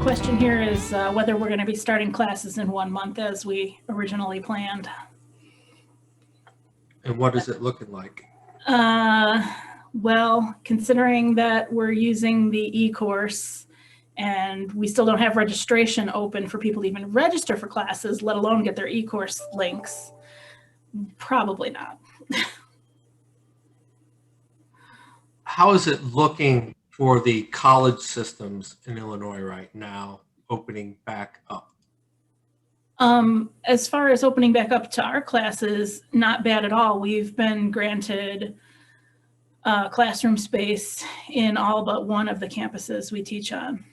question here is whether we're going to be starting classes in 1 month as we originally planned. And what is it looking like? Well, considering that we're using the e-course and we still don't have registration open for people to even register for classes, let alone get their e-course links, probably not. How is it looking for the college systems in Illinois right now opening back up? As far as opening back up to our classes, not bad at all. We've been granted classroom space in all but one of the campuses we teach on.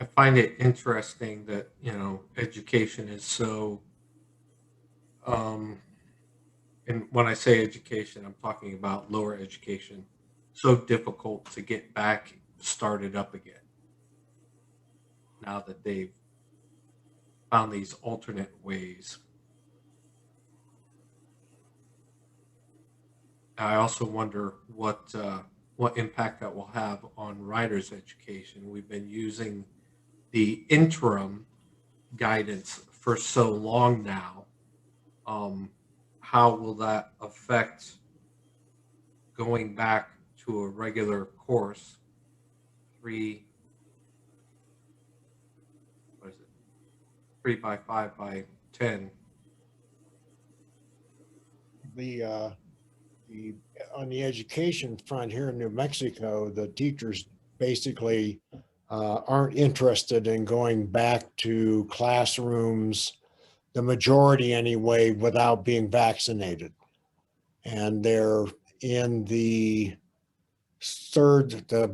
I find it interesting that, you know, education is so, and when I say education, I'm talking about lower education, so difficult to get back started up again now that they've found these alternate ways. I also wonder what impact that will have on riders' education. We've been using the interim guidance for so long now. How will that affect going back to a regular course, 3 by 5 by 10? On the education front here in New Mexico, the teachers basically aren't interested in going back to classrooms, the majority anyway, without being vaccinated. And they're in the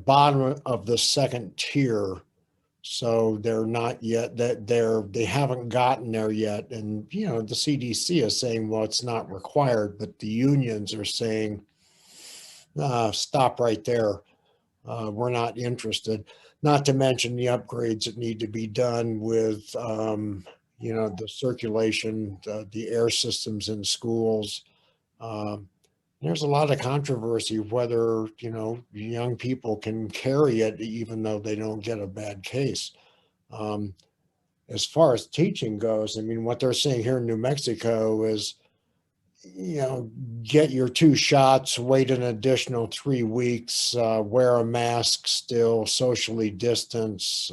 bottom of the second tier. So they're not yet, they haven't gotten there yet. And, you know, the CDC is saying, well, it's not required, but the unions are saying, stop right there. We're not interested. Not to mention the upgrades that need to be done with, you know, the circulation, the air systems in schools. There's a lot of controversy whether, you know, young people can carry it even though they don't get a bad case. As far as teaching goes, I mean, what they're saying here in New Mexico is, you know, get your 2 shots, wait an additional 3 weeks, wear a mask still, socially distance.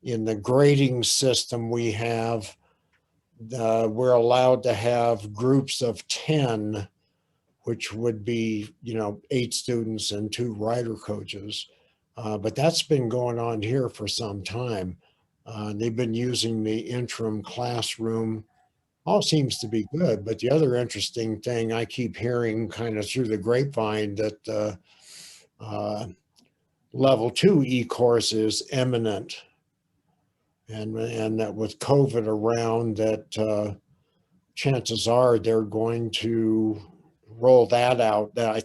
In the grading system we have, we're allowed to have groups of 10, which would be, you know, 8 students and 2 rider coaches. But that's been going on here for some time. They've been using the interim classroom. All seems to be good. But the other interesting thing I keep hearing kind of through the grapevine that level 2 e-course is imminent. And that with COVID around, that chances are they're going to roll that out. That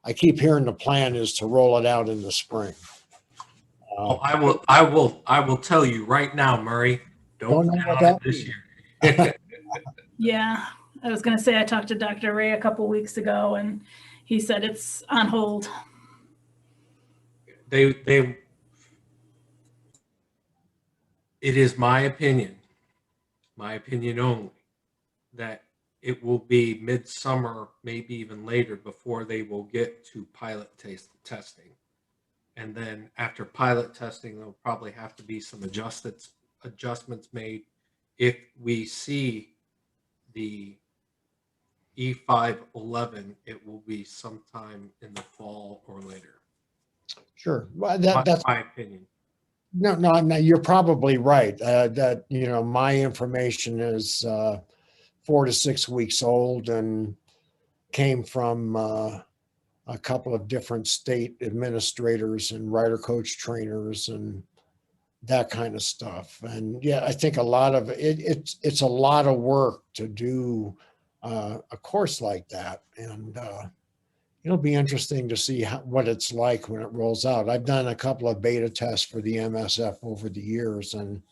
I keep hearing the plan is to roll it out in the spring. I will tell you right now, Murray, don't plan on it this year. Yeah, I was going to say I talked to Dr. Ray a couple weeks ago, and he said it's on hold. It is my opinion only, that it will be midsummer, maybe even later, before they will get to pilot testing. And then after pilot testing, there'll probably have to be some adjustments made. If we see the E511, it will be sometime in the fall or later. Sure. Well, that's my opinion. No, you're probably right. That, you know, my information is 4 to 6 weeks old and came from a couple of different state administrators and rider coach trainers and that kind of stuff. And yeah, I think a lot of it's a lot of work to do a course like that. And it'll be interesting to see what it's like when it rolls out. I've done a couple of beta tests for the MSF over the years, and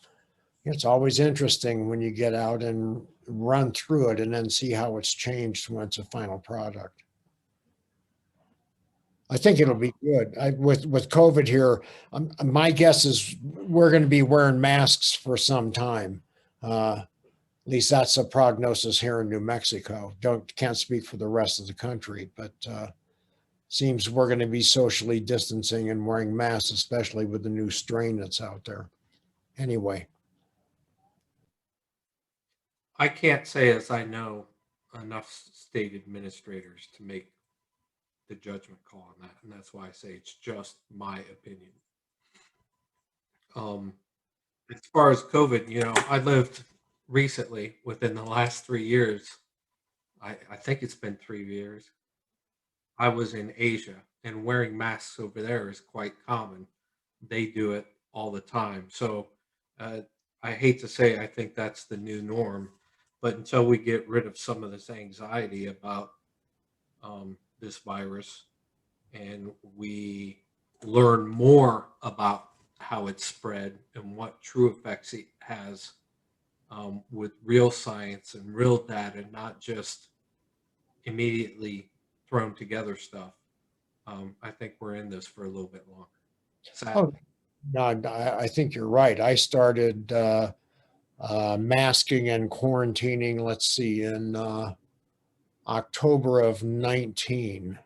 It's always interesting when you get out and run through it and then see how it's changed when it's a final product. I think it'll be good. With COVID here, my guess is we're going to be wearing masks for some time. At least that's a prognosis here in New Mexico. Can't speak for the rest of the country, but seems we're going to be socially distancing and wearing masks, especially with the new strain that's out there. Anyway. I can't say as I know enough state administrators to make the judgment call on that, and that's why I say it's just my opinion. As far as COVID, you know, I lived recently within the last 3 years. I think it's been 3 years. I was in Asia, and wearing masks over there is quite common. They do it all the time. So I hate to say I think that's the new norm, but until we get rid of some of this anxiety about this virus and we learn more about how it's spread and what true effects it has with real science and real data, not just immediately thrown together stuff, I think we're in this for a little bit longer. Sadly. Oh, no, I think you're right. I started masking and quarantining, let's see, in October of 19.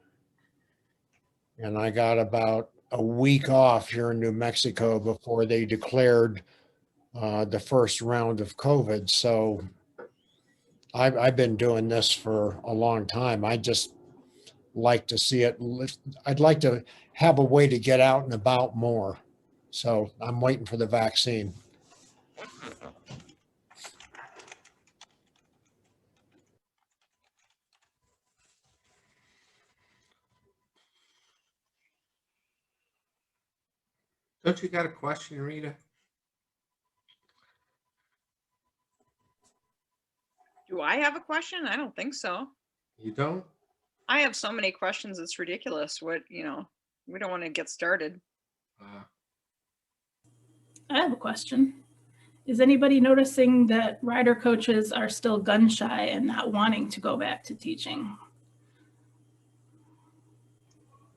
And I got about a week off here in New Mexico before they declared the first round of COVID. So I've been doing this for a long time. I just like to see it. I'd like to have a way to get out and about more. So I'm waiting for the vaccine. Don't you got a question, Rita? Do I have a question? I don't think so. You don't? I have so many questions, it's ridiculous. What, we don't want to get started. I have a question. Is anybody noticing that rider coaches are still gun shy and not wanting to go back to teaching?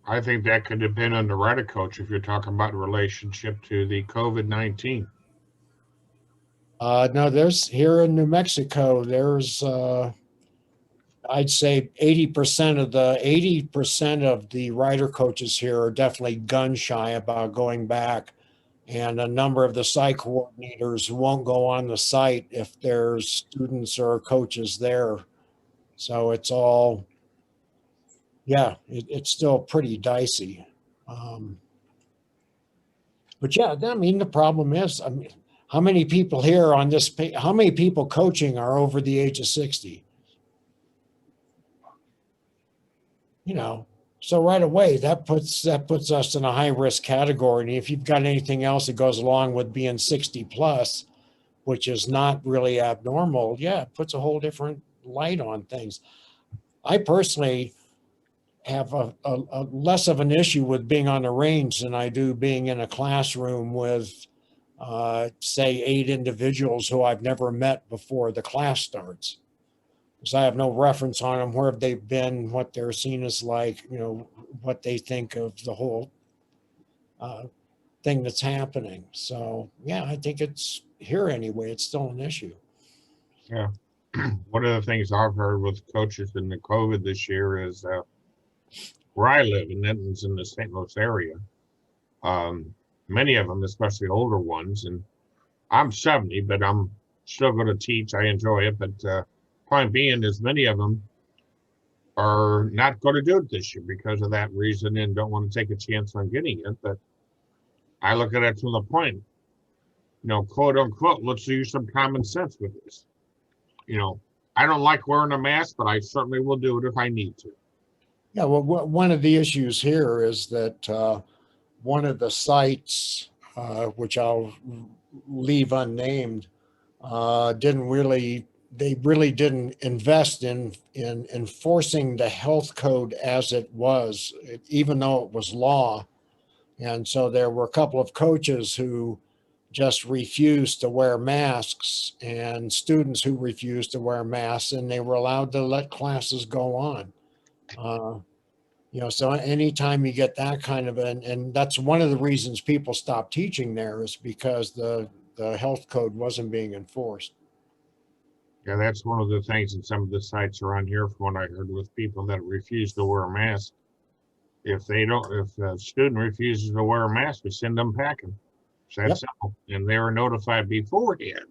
I think that could depend on the rider coach if you're talking about the relationship to the COVID-19. No, there's here in New Mexico, there's I'd say 80% of the rider coaches here are definitely gun shy about going back. And a number of the site coordinators won't go on the site if there's students or coaches there. So it's all, yeah, it's still pretty dicey. But yeah, I mean, the problem is, how many people here on this page, how many people coaching are over the age of 60? So right away, that puts us in a high risk category. And if you've got anything else that goes along with being 60 plus, which is not really abnormal, yeah, it puts a whole different light on things. I personally have a less of an issue with being on the range than I do being in a classroom with, say, 8 individuals who I've never met before the class starts. Because I have no reference on them, where they've been, what their scene is like, what they think of the whole thing that's happening. So, yeah, I think it's here anyway. It's still an issue. Yeah. One of the things I've heard with coaches in the COVID this year is where I live, and that is in the St. Louis area. Many of them, especially older ones, and I'm 70, but I'm still going to teach. I enjoy it, but point being is many of them are not going to do it this year because of that reason and don't want to take a chance on getting it. But I look at it from the point, quote unquote, let's use some common sense with this. I don't like wearing a mask, but I certainly will do it if I need to. Yeah, well, one of the issues here is that one of the sites, which I'll leave unnamed, they really didn't invest in enforcing the health code as it was, even though it was law. And so there were a couple of coaches who just refused to wear masks, and students who refused to wear masks, and they were allowed to let classes go on. So anytime you get that kind of and that's one of the reasons people stopped teaching there, is because the health code wasn't being enforced. Yeah, that's one of the things in some of the sites around here, from what I heard, with people that refuse to wear a mask. If a student refuses to wear a mask, we send them packing. So that's simple. And they were notified beforehand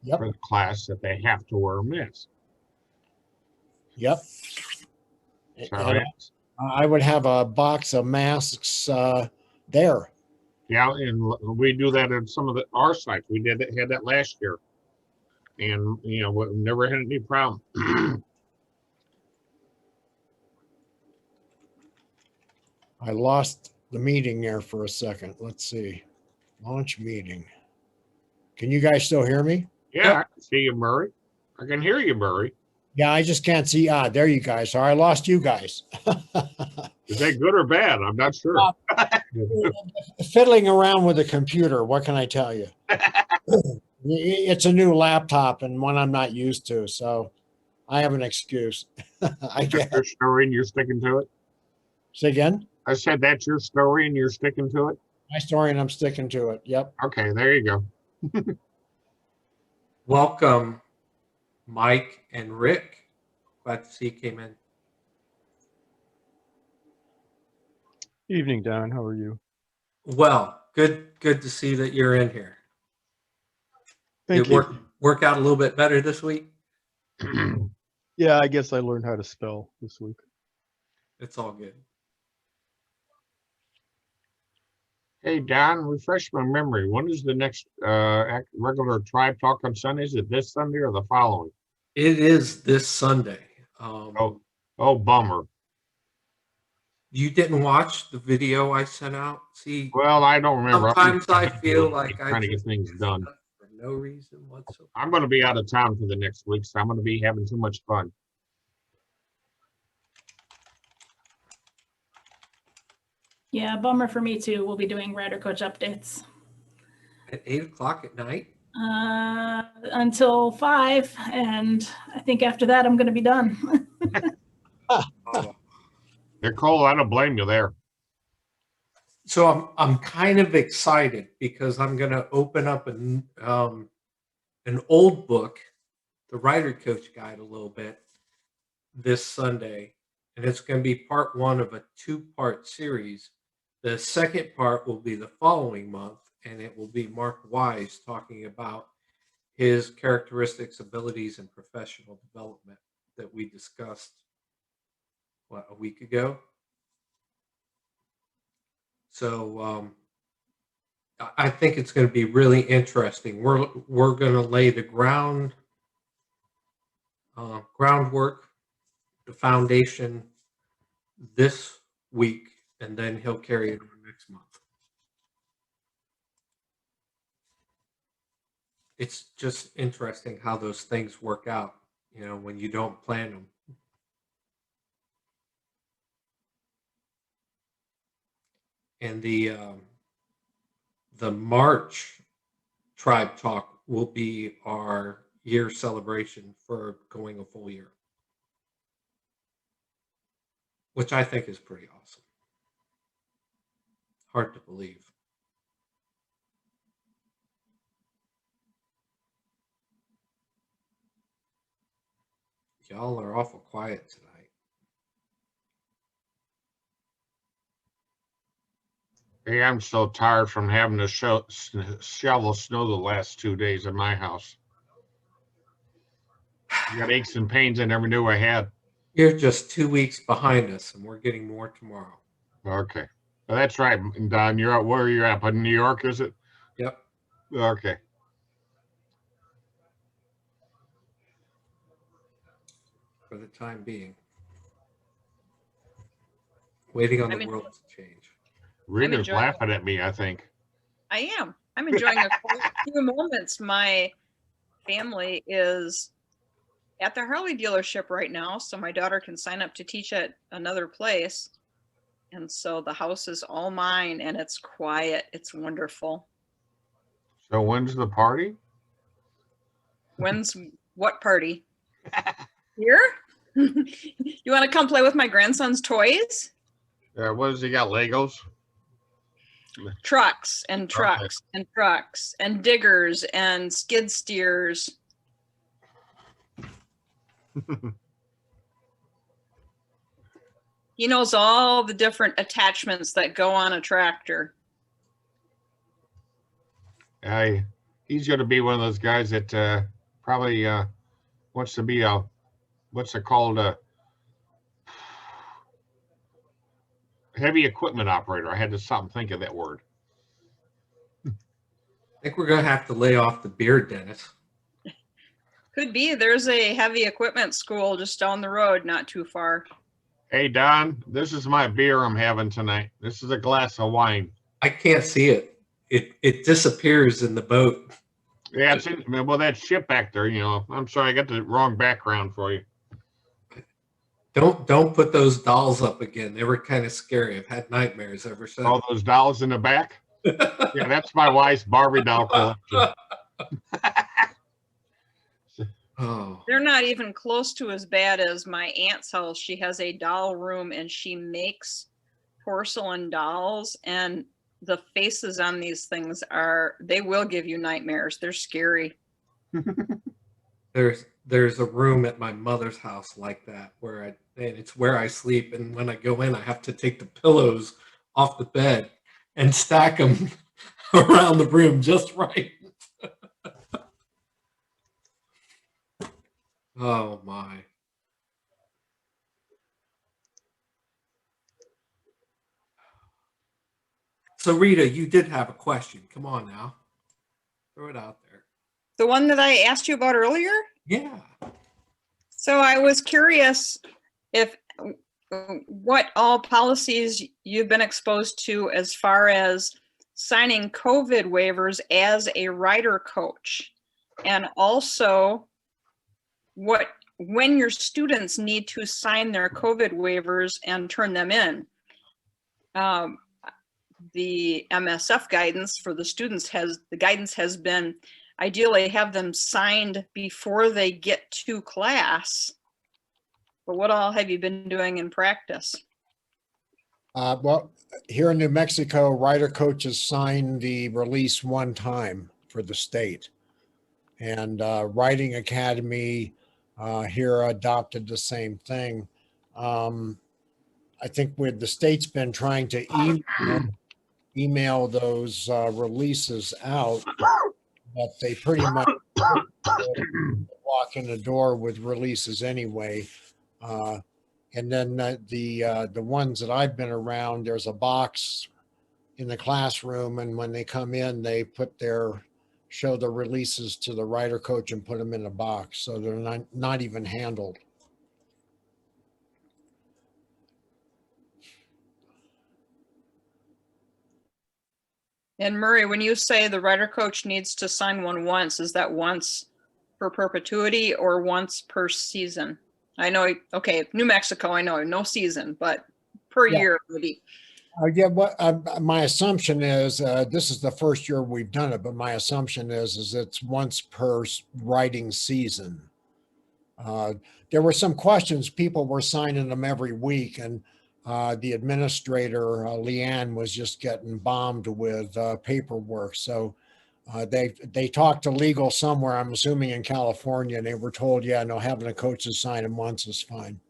for the class that they have to wear a mask. Yep. So And I would have a box of masks there. yeah, and we do that at some of our sites. We had that last year, and we never had any problem. I lost the meeting there for a second. Let's see. Launch meeting. Can you guys still hear me? Yeah, I can see you, Murray. I can hear you, Murray. Yeah, I just can't see. There you guys are. I lost you guys. Is that good or bad? I'm not sure. Fiddling around with the computer. What can I tell you? It's a new laptop and one I'm not used to, so I have an excuse. I guess. Your story and you're sticking to it. Say again? I said that's your story and you're sticking to it. My story and I'm sticking to it. Yep. Okay, there you go. Welcome, Mike and Rick. Glad to see you came in. Evening, Don. How are you? Well, good to see that you're in here. Thank Did it work out a little bit better this week? Yeah, I guess I learned how to spell this week. It's all good. Hey, Don, refresh my memory. When is the next regular Tribe Talk on Sunday? Is it this Sunday or the following? It is this Sunday. Oh, bummer. You didn't watch the video I sent out? See, Well, I don't remember. sometimes I feel like trying to get things done for no reason whatsoever. I'm going to be out of town for the next week, so I'm going to be having too much fun. Yeah, bummer for me too. We'll be doing Rider Coach updates At 8 o'clock at night? until 5, and I think after that I'm going to be done. Oh. Nicole, I don't blame you there. So I'm kind of excited because I'm going to open up an old book, the Rider Coach Guide, a little bit this Sunday, and it's going to be part 1 of a 2-part series. The second part will be the following month, and it will be Mark Wise talking about his characteristics, abilities, and professional development that we discussed, a week ago. So I think it's going to be really interesting. We're going to lay the groundwork, the foundation this week, and then he'll carry it on next month. It's just interesting how those things work out, when you don't plan them. And the March Tribe Talk will be our year celebration for going a full year, which I think is pretty awesome. Hard to believe. Y'all are awful quiet tonight. Hey, I'm so tired from having to shovel snow the last 2 days in my house. I got aches and pains I never knew I had. You're just 2 weeks behind us, and we're getting more tomorrow. Okay. Well, that's right, Don. You're out. Where are you at? In New York, is it? Yep. Okay. For the time being. Waiting on the I'm world to change. Rita's enjoying laughing at me, I think. I am. I'm enjoying a few moments. My family is at the Harley dealership right now, so my daughter can sign up to teach at another place. And so the house is all mine and it's quiet. It's wonderful. So when's the party? When's what party? Here? You want to come play with my grandson's toys? What does he got? Legos? Trucks and trucks and trucks and diggers and skid steers. He knows all the different attachments that go on a tractor. He's going to be one of those guys that probably wants to be a, what's it called, a heavy equipment operator. I had to stop and think of that word. I think we're going to have to lay off the beard, Dennis. Could be. There's a heavy equipment school just down the road, not too far. Hey, Don, this is my beer I'm having tonight. This is a glass of wine. I can't see it. It disappears in the boat. Yeah, it's in, well, that ship back there, you know. I'm sorry, I got the wrong background for you. Don't put those dolls up again. They were kind of scary. I've had nightmares ever since. All those dolls in the back? Yeah, that's my wife's Barbie doll collection. Oh, They're not even close to as bad as my aunt's house. She has a doll room and she makes porcelain dolls, and the faces on these things they will give you nightmares. They're scary. there's a room at my mother's house like that and it's where I sleep. And when I go in, I have to take the pillows off the bed and stack them around the room just right. Oh my. So Rita, you did have a question. Come on now. Throw it out there. The one that I asked you about earlier? Yeah. So I was curious if what all policies you've been exposed to as far as signing COVID waivers as a rider coach, and also when your students need to sign their COVID waivers and turn them in. The MSF guidance for the students has been ideally have them signed before they get to class. But what all have you been doing in practice? Well, here in New Mexico, rider coaches sign the release one time for the state. And Riding Academy here adopted the same thing. I think with the state's been trying to email those releases out, but they pretty much walk in the door with releases anyway. And then the ones that I've been around, there's a box in the classroom, and when they come in, they show the releases to the rider coach and put them in a box, so they're not even handled. And Murray, when you say the rider coach needs to sign one once, is that once per perpetuity or once per season? I know, okay, New Mexico, I know, no season, but per year maybe. Yeah, my assumption is, this is the first year we've done it, but my assumption is it's once per riding season. There were some questions, people were signing them every week, and the administrator, Leanne, was just getting bombed with paperwork. So they talked to legal somewhere, I'm assuming in California, and they were told, yeah, no, having the coaches sign them once is fine.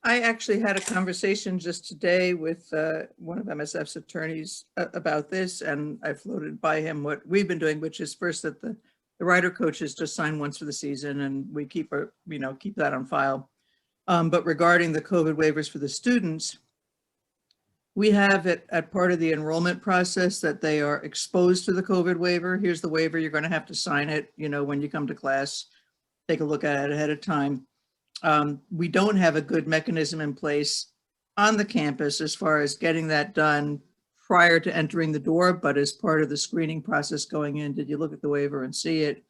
I actually had a conversation just today with one of MSF's attorneys about this, and I floated by him what we've been doing, which is first that the rider coaches just sign once for the season, and we keep that on file. But regarding the COVID waivers for the students, we have it at part of the enrollment process that they are exposed to the COVID waiver. Here's the waiver, you're going to have to sign it, when you come to class, take a look at it ahead of time. We don't have a good mechanism in place on the campus as far as getting that done prior to entering the door, but as part of the screening process going in, did you look at the waiver and see it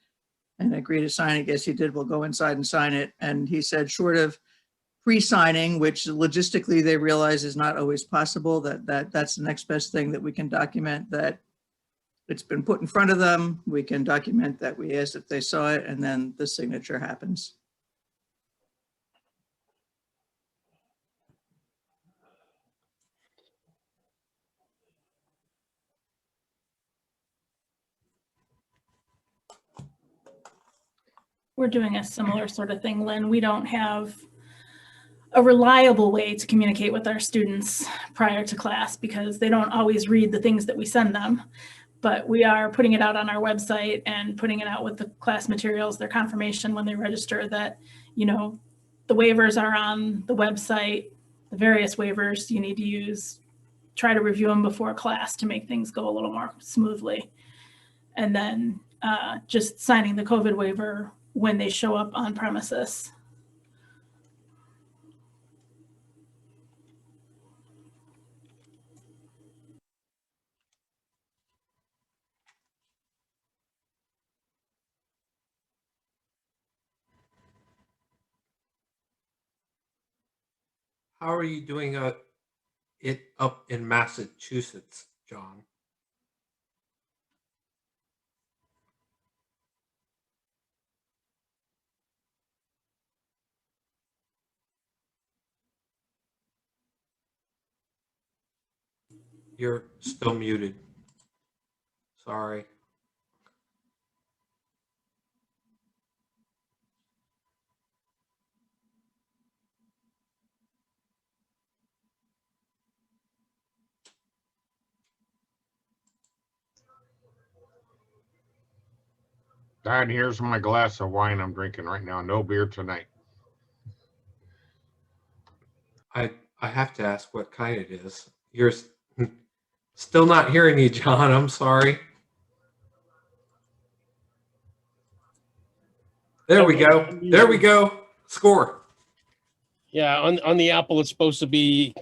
and agree to sign it? Yes, you did. We'll go inside and sign it. And he said, short of pre-signing, which logistically they realize is not always possible, that's the next best thing that we can document, that it's been put in front of them. We can document that we asked if they saw it, and then the signature happens. We're doing a similar sort of thing, Lynn. We don't have a reliable way to communicate with our students prior to class because they don't always read the things that we send them. But we are putting it out on our website and putting it out with the class materials, their confirmation when they register that, you know, the waivers are on the website, the various waivers you need to use, try to review them before class to make things go a little more smoothly. And then just signing the COVID waiver when they show up on premises. How are you doing it up in Massachusetts, John? You're still muted. Sorry. Dad, here's my glass of wine I'm drinking right now. No beer tonight. I have to ask what kind it is. You're still not hearing you, John. I'm sorry. There we go. There we go. Score. Yeah, on the Apple, it's supposed to be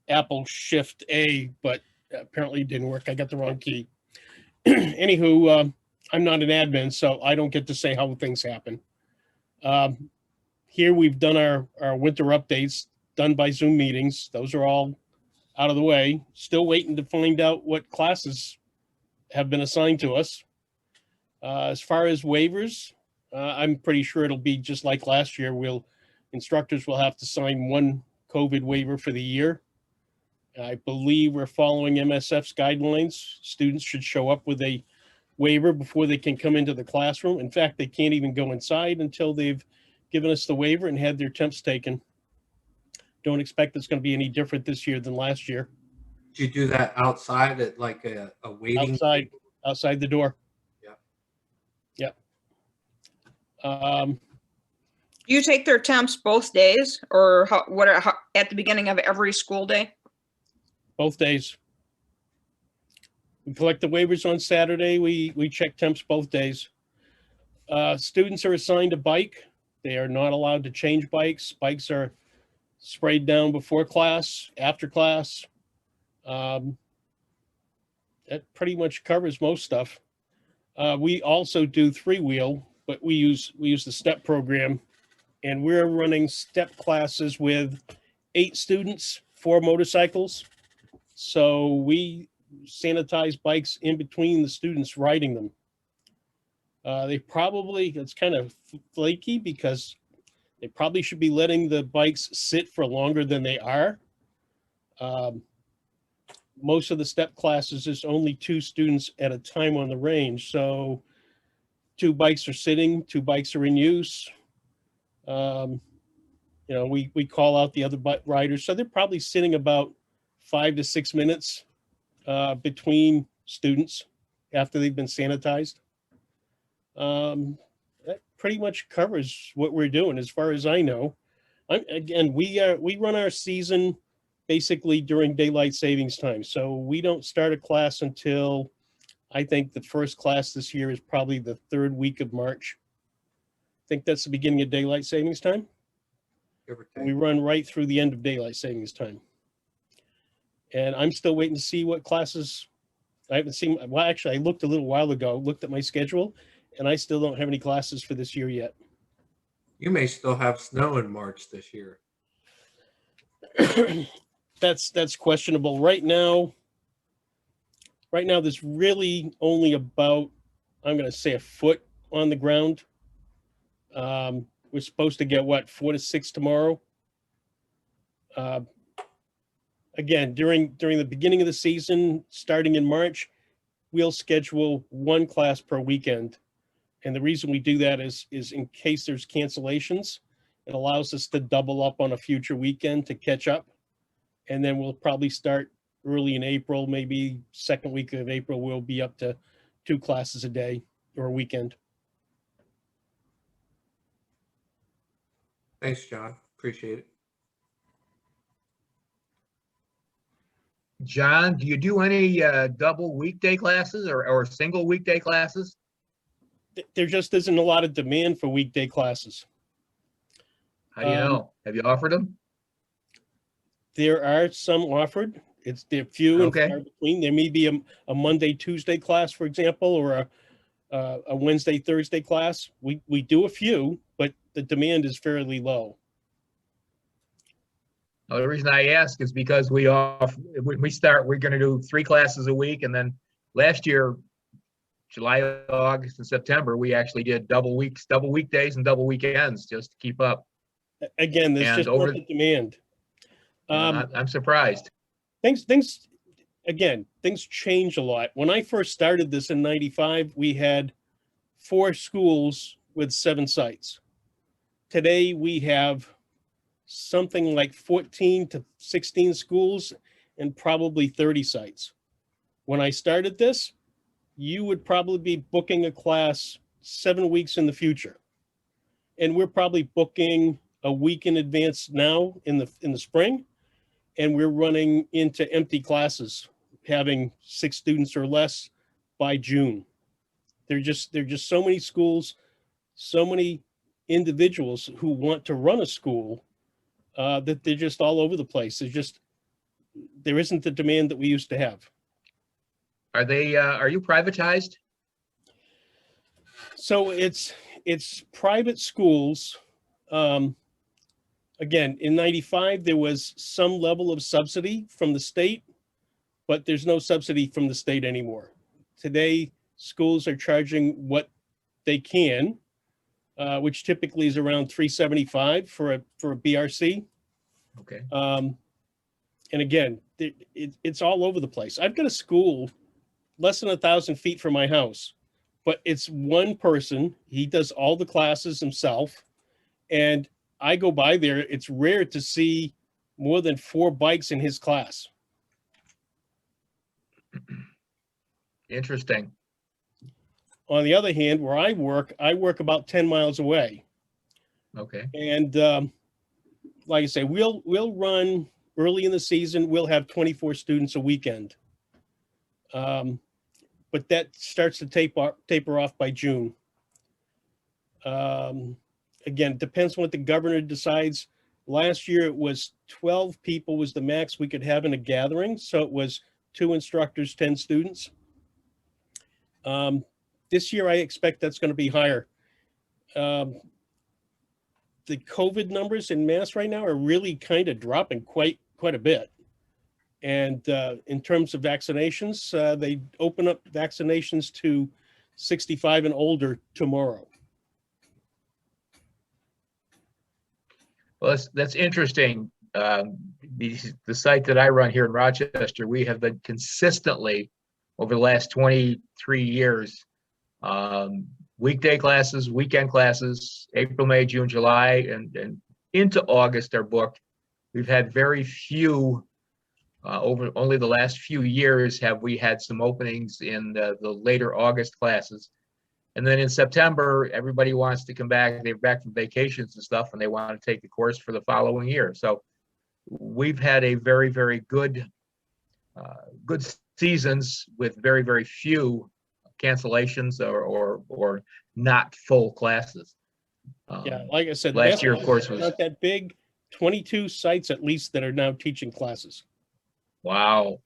Apple Shift A, but apparently it didn't work. I got the wrong key. Anywho, I'm not an admin, so I don't get to say how things happen. Here we've done our winter updates done by Zoom meetings. Those are all out of the way. Still waiting to find out what classes have been assigned to us. As far as waivers, I'm pretty sure it'll be just like last year. Instructors will have to sign one COVID waiver for the year. I believe we're following MSF's guidelines. Students should show up with a waiver before they can come into the classroom. In fact, they can't even go inside until they've given us the waiver and had their temps taken. Don't expect it's going to be any different this year than last year. Did you do that outside at like a waiting? Outside the door. Yeah. Yep. Do you take their temps both days, or at the beginning of every school day? Both days. We collect the waivers on Saturday. We check temps both days. Students are assigned a bike. They are not allowed to change bikes. Bikes are sprayed down before class, after class. That pretty much covers most stuff. We also do three-wheel, but we use the STEP program, and we're running STEP classes with 8 students, 4 motorcycles. So we sanitize bikes in between the students riding them. It's kind of flaky because they probably should be letting the bikes sit for longer than they are. Most of the STEP classes is only 2 students at a time on the range. So 2 bikes are sitting, 2 bikes are in use. We call out the other riders. So they're probably sitting about 5 to 6 minutes between students after they've been sanitized. That pretty much covers what we're doing as far as I know. We run our season basically during daylight savings time. So we don't start a class until, I think the first class this year is probably the 3rd week of March. I think that's the beginning of daylight savings time. We run right through the end of daylight savings time. And I'm still waiting to see what classes I haven't seen. Well, actually, I looked a little while ago, looked at my schedule, and I still don't have any classes for this year yet. You may still have snow in March this year. That's questionable. Right now, there's really only about, I'm going to say, a foot on the ground. We're supposed to get what, 4 to 6 tomorrow. Again, during the beginning of the season, starting in March, we'll schedule 1 class per weekend. And the reason we do that is in case there's cancellations, it allows us to double up on a future weekend to catch up. And then we'll probably start early in April, maybe second week of April, we'll be up to 2 classes a day or a weekend. Thanks, John. Appreciate it. John, do you do any double weekday classes or single weekday classes? There just isn't a lot of demand for weekday classes. How do you know? Have you offered them? There are some offered. They're few and Okay. far between. There may be a Monday, Tuesday class, for example, or a Wednesday, Thursday class. We do a few, but the demand is fairly low. Well, the reason I ask is because we're going to do 3 classes a week. And then last year, July, August, and September, we actually did double weekdays and double weekends just to keep up. Again, there's And just over not the demand. I'm surprised. Things change a lot. When I first started this in 95, we had 4 schools with 7 sites. Today we have something like 14 to 16 schools and probably 30 sites. When I started this, you would probably be booking a class 7 weeks in the future. And we're probably booking a week in advance now in the spring. And we're running into empty classes, having 6 students or less by June. There are just so many schools, so many individuals who want to run a school that they're just all over the place. There isn't the demand that we used to have. Are you privatized? So it's private schools. Again, in 95, there was some level of subsidy from the state, but there's no subsidy from the state anymore. Today, schools are charging what they can, which typically is around $375 for a BRC. Okay. And again, it's all over the place. I've got a school less than 1,000 feet from my house, but it's one person. He does all the classes himself. And I go by there. It's rare to see more than 4 bikes in his class. Interesting. On the other hand, where I work about 10 miles away. Okay. And like I say, we'll run early in the season. We'll have 24 students a weekend. But that starts to taper off by June. Again, it depends on what the governor decides. Last year, it was 12 people was the max we could have in a gathering. So it was 2 instructors, 10 students. This year, I expect that's going to be higher. The COVID numbers in Mass right now are really kind of dropping quite a bit. And in terms of vaccinations, they open up vaccinations to 65 and older tomorrow. Well, that's interesting. The site that I run here in Rochester, we have been consistently over the last 23 years, weekday classes, weekend classes, April, May, June, July, and into August are booked. We've had very few, over only the last few years have we had some openings in the later August classes. And then in September, everybody wants to come back. They're back from vacations and stuff, and they want to take the course for the following year. So we've had a very, very good seasons with very, very few cancellations or not full classes. Yeah, like I said, last year, of course, was not that big. 22 sites at least that are now teaching classes. Wow.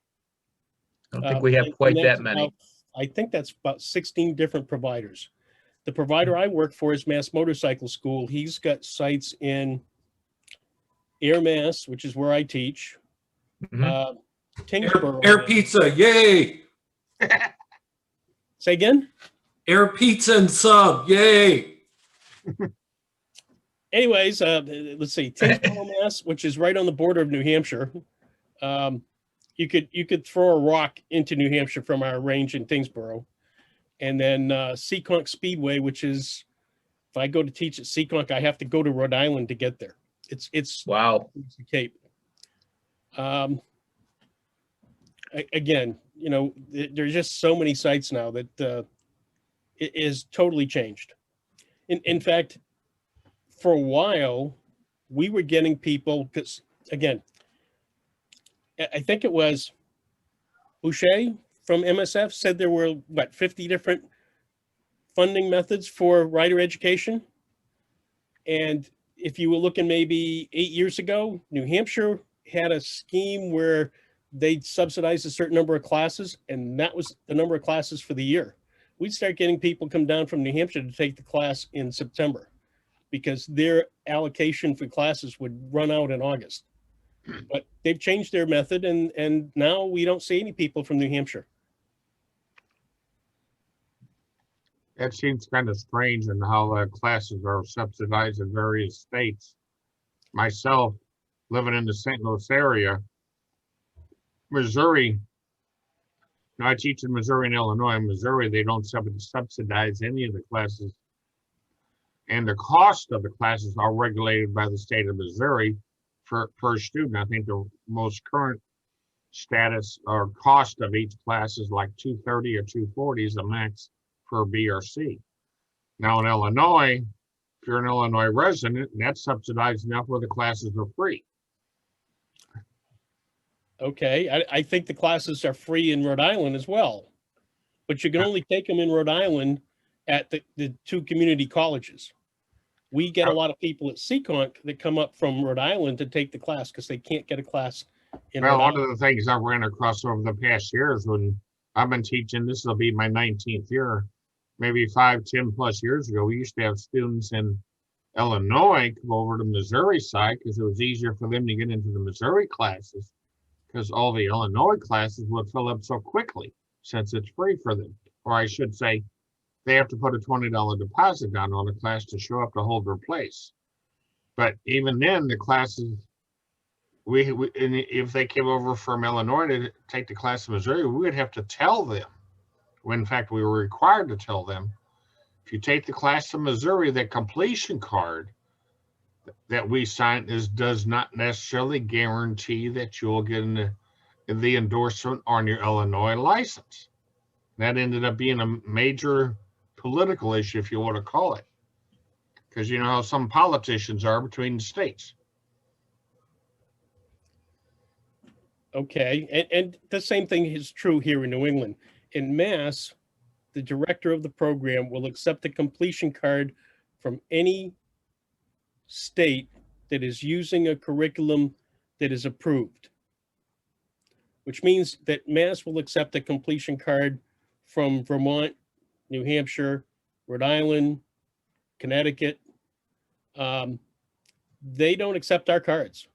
I don't think we have quite that many. I think that's about 16 different providers. The provider I work for is Mass Motorcycle School. He's got sites in Air Mass, which is where I teach, Mhm. Kingsborough. Air pizza, yay! Say again? Air pizza and sub, yay! Anyways, let's see, Tingsboro, Mass, which is right on the border of New Hampshire. You could throw a rock into New Hampshire from our range in Tingsboro. And then Seekonk Speedway, which is, if I go to teach at Seekonk, I have to go to Rhode Island to get there. It's Wow. it's the Cape. Again, you know, there's just so many sites now that it is totally changed. In fact, for a while, we were getting people, because again, I think it was Boucher from MSF said there were, what, 50 different funding methods for rider education. And if you were looking maybe 8 years ago, New Hampshire had a scheme where they'd subsidize a certain number of classes, and that was the number of classes for the year. We'd start getting people come down from New Hampshire to take the class in September because their allocation for classes would run out in August. But they've changed their method, and now we don't see any people from New Hampshire. That seems kind of strange in how classes are subsidized in various states. Myself, living in the St. Louis area, Missouri, now I teach in Missouri and Illinois. In Missouri, they don't subsidize any of the classes. And the cost of the classes are regulated by the state of Missouri per student. I think the most current status or cost of each class is like $230 or $240 is the max for B or C. Now in Illinois, if you're an Illinois resident, that's subsidized enough where the classes are free. Okay, I think the classes are free in Rhode Island as well, but you can only take them in Rhode Island at the two community colleges. We get a lot of people at Seekonk that come up from Rhode Island to take the class because they can't get a class in Well, Rhode one Island. of the things I've ran across over the past years when I've been teaching, this will be my 19th year, maybe 5, 10 plus years ago, we used to have students in Illinois come over to Missouri side because it was easier for them to get into the Missouri classes because all the Illinois classes would fill up so quickly since it's free for them. Or I should say, they have to put a $20 deposit down on the class to show up to hold their place. But even then, the classes, and if they came over from Illinois to take the class in Missouri, we would have to tell them, when in fact we were required to tell them, if you take the class in Missouri, the completion card that we sign does not necessarily guarantee that you'll get the endorsement on your Illinois license. That ended up being a major political issue, if you want to call it, because you know how some politicians are between the states. Okay, and the same thing is true here in New England. In Mass, the director of the program will accept a completion card from any state that is using a curriculum that is approved, which means that Mass will accept a completion card from Vermont, New Hampshire, Rhode Island, Connecticut. They don't accept our cards.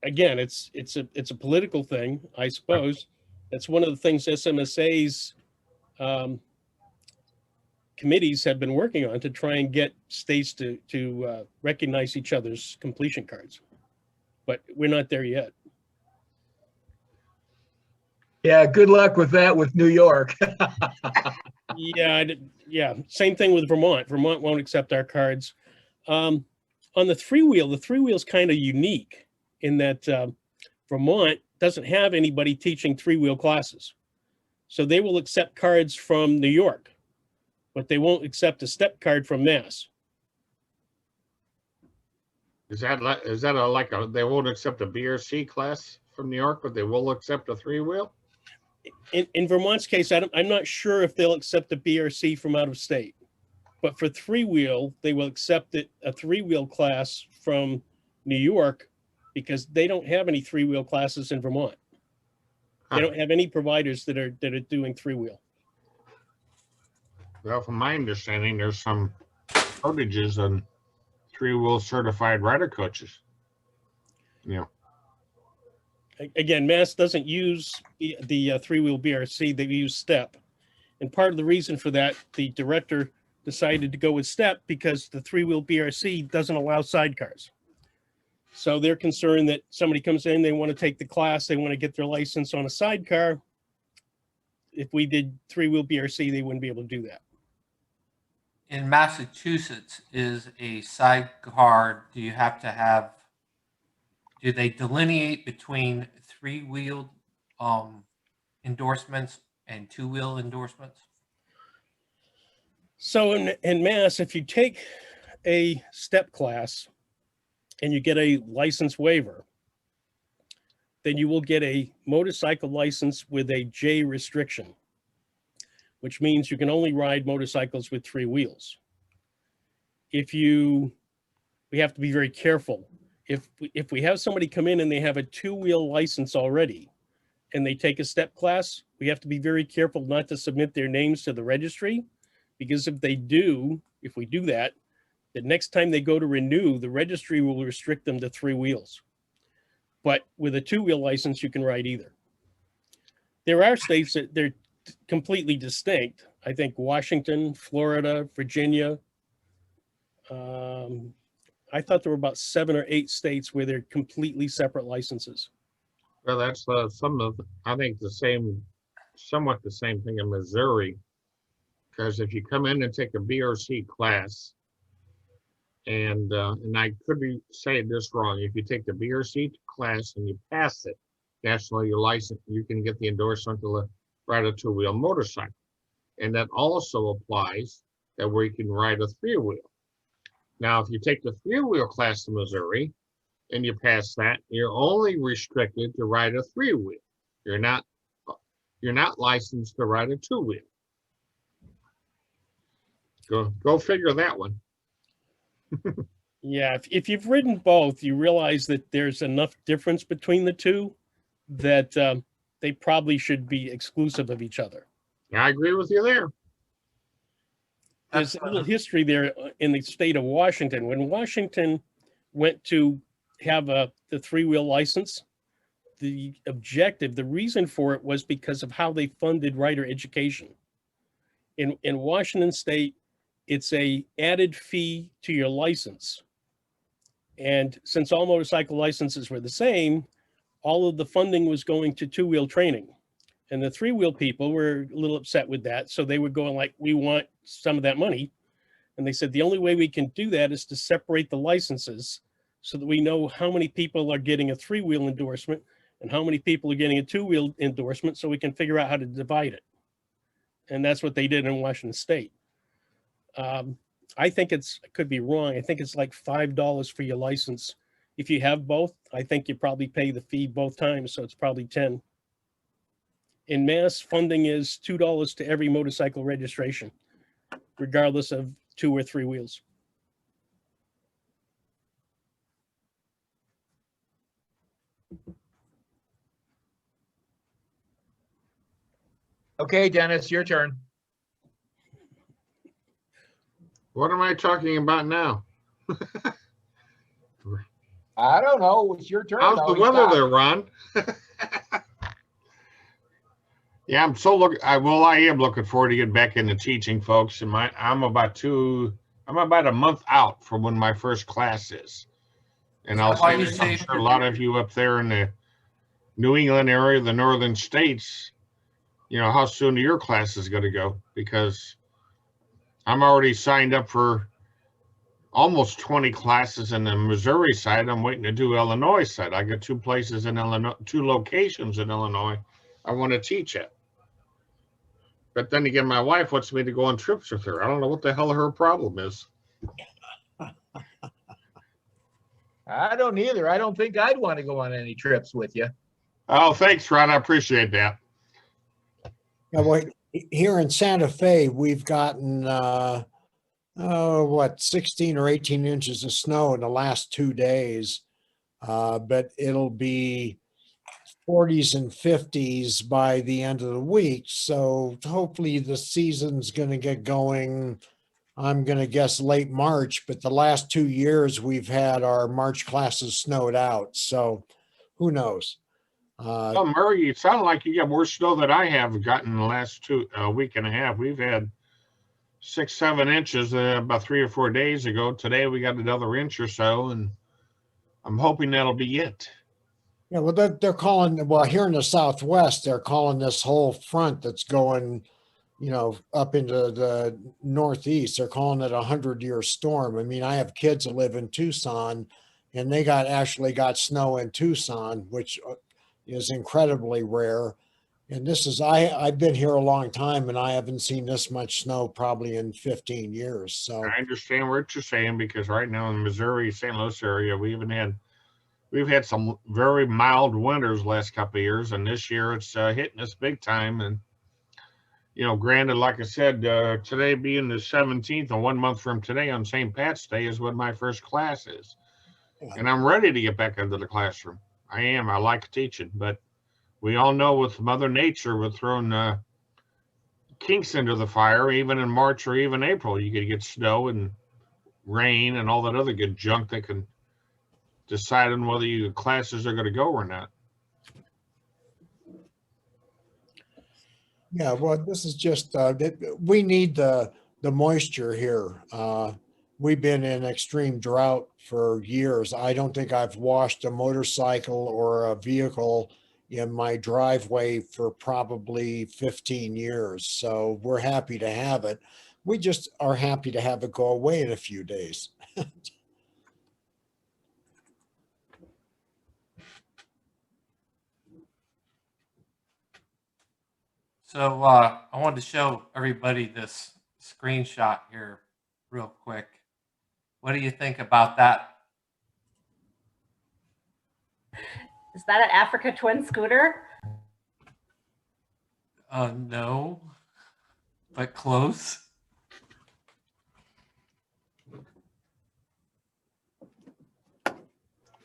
Again, it's a political thing, I suppose. That's one of the things SMSA's committees have been working on to try and get states to recognize each other's completion cards. But we're not there yet. Yeah, good luck with that with New York. Yeah. Same thing with Vermont. Vermont won't accept our cards. On the three-wheel is kind of unique in that Vermont doesn't have anybody teaching three-wheel classes. So they will accept cards from New York, but they won't accept a step card from Mass. Is that like they won't accept a B or C class from New York, but they will accept a three-wheel? In Vermont's case, I'm not sure if they'll accept a B or C from out of state, but for three-wheel, they will accept a three-wheel class from New York because they don't have any three-wheel classes in Vermont. They don't have any providers that are doing three-wheel. Well, from my understanding, there's some shortages on three-wheel certified rider coaches. You know, Again, Mass doesn't use the three-wheel BRC, they use STEP. And part of the reason for that, the director decided to go with STEP because the three-wheel BRC doesn't allow sidecars. So they're concerned that somebody comes in, they want to take the class, they want to get their license on a sidecar. If we did three-wheel BRC, they wouldn't be able to do that. In Massachusetts, is a sidecar, do you have to have, do they delineate between three-wheeled endorsements and two-wheel endorsements? So in Mass, if you take a STEP class and you get a license waiver, then you will get a motorcycle license with a J restriction, which means you can only ride motorcycles with three wheels. We have to be very careful. If we have somebody come in and they have a two-wheel license already and they take a STEP class, we have to be very careful not to submit their names to the registry, because if we do that, the next time they go to renew, the registry will restrict them to three wheels. But with a two-wheel license, you can ride either. There are states that they're completely distinct. I think Washington, Florida, Virginia. I thought there were about 7 or 8 states where they're completely separate licenses. well, that's I think somewhat the same thing in Missouri. Because if you come in and take a BRC class, and I could be saying this wrong, if you take the BRC class and you pass it, nationally your license, you can get the endorsement to ride a two-wheel motorcycle. And that also applies that where you can ride a three-wheel. Now, if you take the three-wheel class in Missouri and you pass that, you're only restricted to ride a three-wheel. You're not licensed to ride a two-wheel. Go figure that one. Yeah, if you've ridden both, you realize that there's enough difference between the two that they probably should be exclusive of each other. Yeah, I agree with you there. There's a little history there in the state of Washington. When Washington went to have the three-wheel license, the reason for it was because of how they funded rider education. In Washington state, it's a added fee to your license. And since all motorcycle licenses were the same, all of the funding was going to two-wheel training. And the three-wheel people were a little upset with that. So they were going like, we want some of that money. And they said, the only way we can do that is to separate the licenses so that we know how many people are getting a three-wheel endorsement and how many people are getting a two-wheel endorsement so we can figure out how to divide it. And that's what they did in Washington state. I think I could be wrong. I think it's like $5 for your license. If you have both, I think you probably pay the fee both times. So it's probably $10. In Mass, funding is $2 to every motorcycle registration, regardless of 2 or 3 wheels. Okay, Dennis, your turn. What am I talking about now? I don't know. It's your turn. How's the weather there, Ron? Yeah, I am looking forward to getting back into teaching, folks. And I'm about a month out from when my first class is. And I'll say this, I'm sure a lot of you up there in the New England area, the northern states, you know, how soon your class is going to go, because I'm already signed up for almost 20 classes in the Missouri side. I'm waiting to do Illinois side. I got 2 places in Illinois, 2 locations in Illinois I want to teach at. But then again, my wife wants me to go on trips with her. I don't know what the hell her problem is. I don't either. I don't think I'd want to go on any trips with you. Oh, thanks, Ron. I appreciate that. Yeah, well, here in Santa Fe, we've gotten, 16 or 18 inches of snow in the last 2 days. But it'll be 40s and 50s by the end of the week. So hopefully the season's going to get going I'm going to guess late March, but the last 2 years we've had our March classes snowed out. So who knows? Well, Murray, you sound like you got more snow than I have gotten in the last week and a half. We've had 6-7 inches about 3 or 4 days ago. Today we got another inch or so, and I'm hoping that'll be it. Yeah, well, they're calling, well, here in the Southwest, they're calling this whole front that's going, up into the Northeast, they're calling it a 100-year storm. I mean, I have kids that live in Tucson, and they actually got snow in Tucson, which is incredibly rare. And this is, I've been here a long time, and I haven't seen this much snow probably in 15 years. So I understand what you're saying, because right now in the Missouri, St. Louis area, we've had some very mild winters last couple of years, and this year it's hitting us big time. And granted, like I said, today being the 17th, and 1 month from today on St. Pat's Day is when my first class is, and I'm ready to get back into the classroom. I am. I like teaching, but we all know with Mother Nature, we're throwing kinks into the fire. Even in March or even April, you could get snow and rain and all that other good junk that can decide on whether your classes are going to go or not. yeah, well, this is just, we need the moisture here. We've been in extreme drought for years. I don't think I've washed a motorcycle or a vehicle in my driveway for probably 15 years. So we're happy to have it. We just are happy to have it go away in a few days. So I wanted to show everybody this screenshot here real quick. What do you think about that? Is that an Africa Twin scooter? No, but close.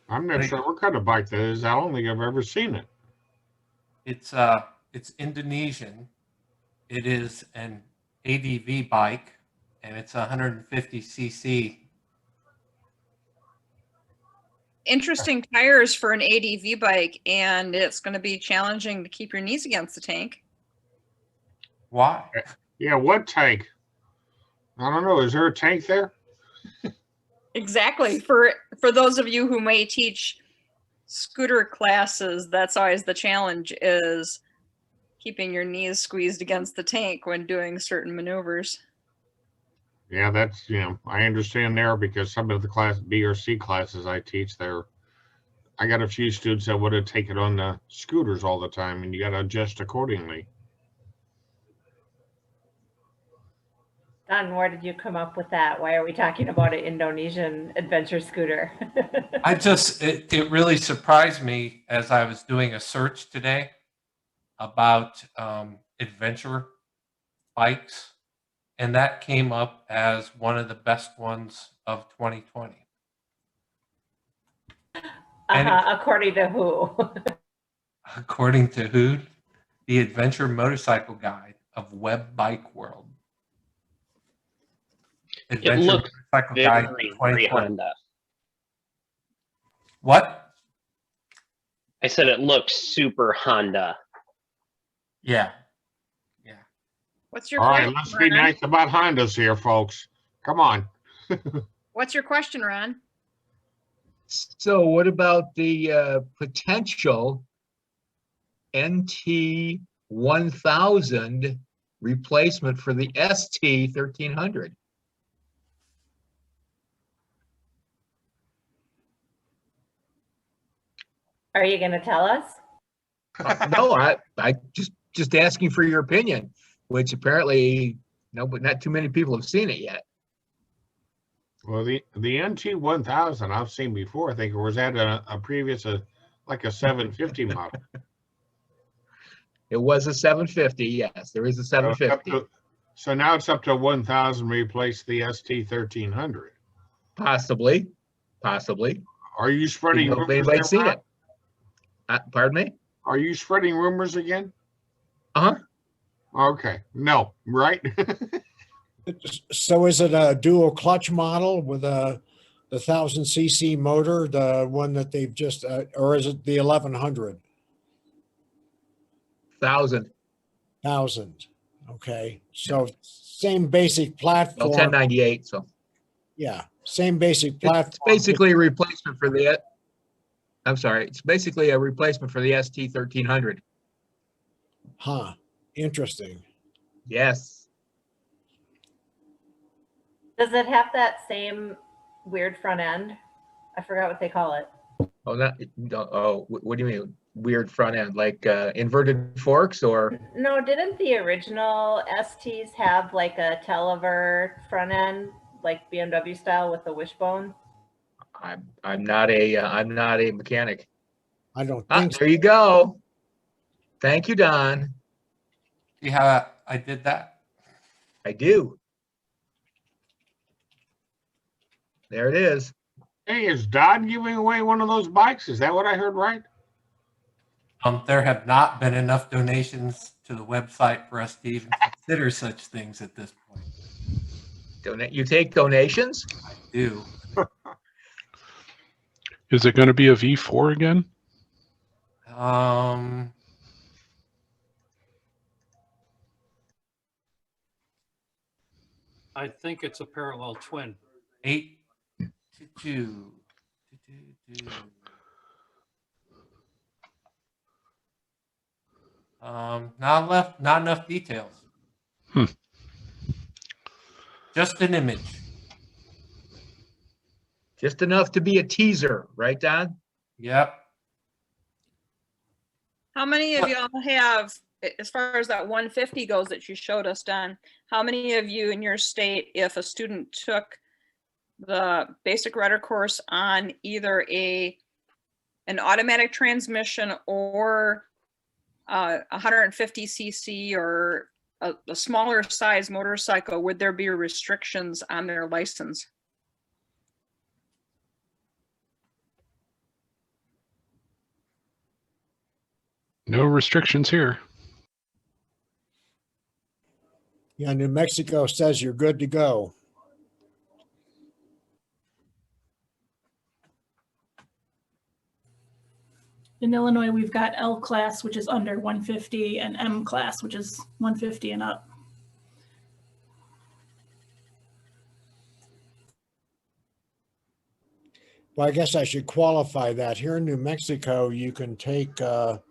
I'm not sure what kind of bike that is. I don't think I've ever seen it. It's Indonesian. It is an ADV bike, and it's 150cc. Interesting tires for an ADV bike, and it's going to be challenging to keep your knees against the tank. Why? Yeah, what tank? I don't know. Is there a tank there? Exactly. For those of you who may teach scooter classes, that's always the challenge, is keeping your knees squeezed against the tank when doing certain maneuvers. Yeah, that's, I understand there, because some of the class B or C classes I teach there, I got a few students that would have taken on the scooters all the time, and you got to adjust accordingly. Don, where did you come up with that? Why are we talking about an Indonesian adventure scooter? It really surprised me as I was doing a search today about adventure bikes, and that came up as one of the best ones of 2020. According to who? According to who? The Adventure Motorcycle Guide of Web Bike World. It looks Motorcycle Guide very 2020. Honda. What? I said it looks super Honda. Yeah. What's your All right, question, let's be Ron? nice about Hondas here, folks. Come on. What's your question, Ron? So what about the potential NT 1000 replacement for the ST 1300? Are you going to tell us? No, I just asking for your opinion, which apparently, but not too many people have seen it yet. Well, the NT 1000 I've seen before. I think, or was that a previous, like a 750 model? It was a 750. Yes, there is a 750. So now it's up to 1000 replace the ST 1300. Possibly. Are you spreading If rumors? anybody's seen it. Pardon me? Are you spreading rumors again? Uh-huh. Okay. No, right? So is it a dual clutch model with the 1000cc motor, the one that they've just, or is it the 1100? 1,000. 1000. Okay. So same basic Well, platform. 1098. So Yeah. Same basic platform. it's basically a replacement for the. I'm sorry. It's basically a replacement for the ST 1300. Huh. Interesting. Yes. Does it have that same weird front end? I forgot what they call it. Oh, what do you mean? Weird front end, like inverted forks, or? No, didn't the original STs have like a telever front end, like BMW style with the wishbone? I'm not a mechanic. I don't Ah, think so. there you go. Thank you, Don. See how I did that? I do. There it is. Hey, is Don giving away one of those bikes? Is that what I heard right? There have not been enough donations to the website for us to even consider such things at this point. You take donations? I do. Is it going to be a V4 again? I think it's a parallel twin. 8 to 2. Not enough details. Just an image. Just enough to be a teaser, right, Don? Yep. How many of y'all have, as far as that 150 goes that you showed us, Don, how many of you in your state, if a student took the basic rider course on either an automatic transmission or 150cc or a smaller size motorcycle, would there be restrictions on their license? No restrictions here. Yeah, New Mexico says you're good to go. In Illinois, we've got L class, which is under 150, and M class, which is 150 and up. Well, I guess I should qualify that. Here in New Mexico, you can take a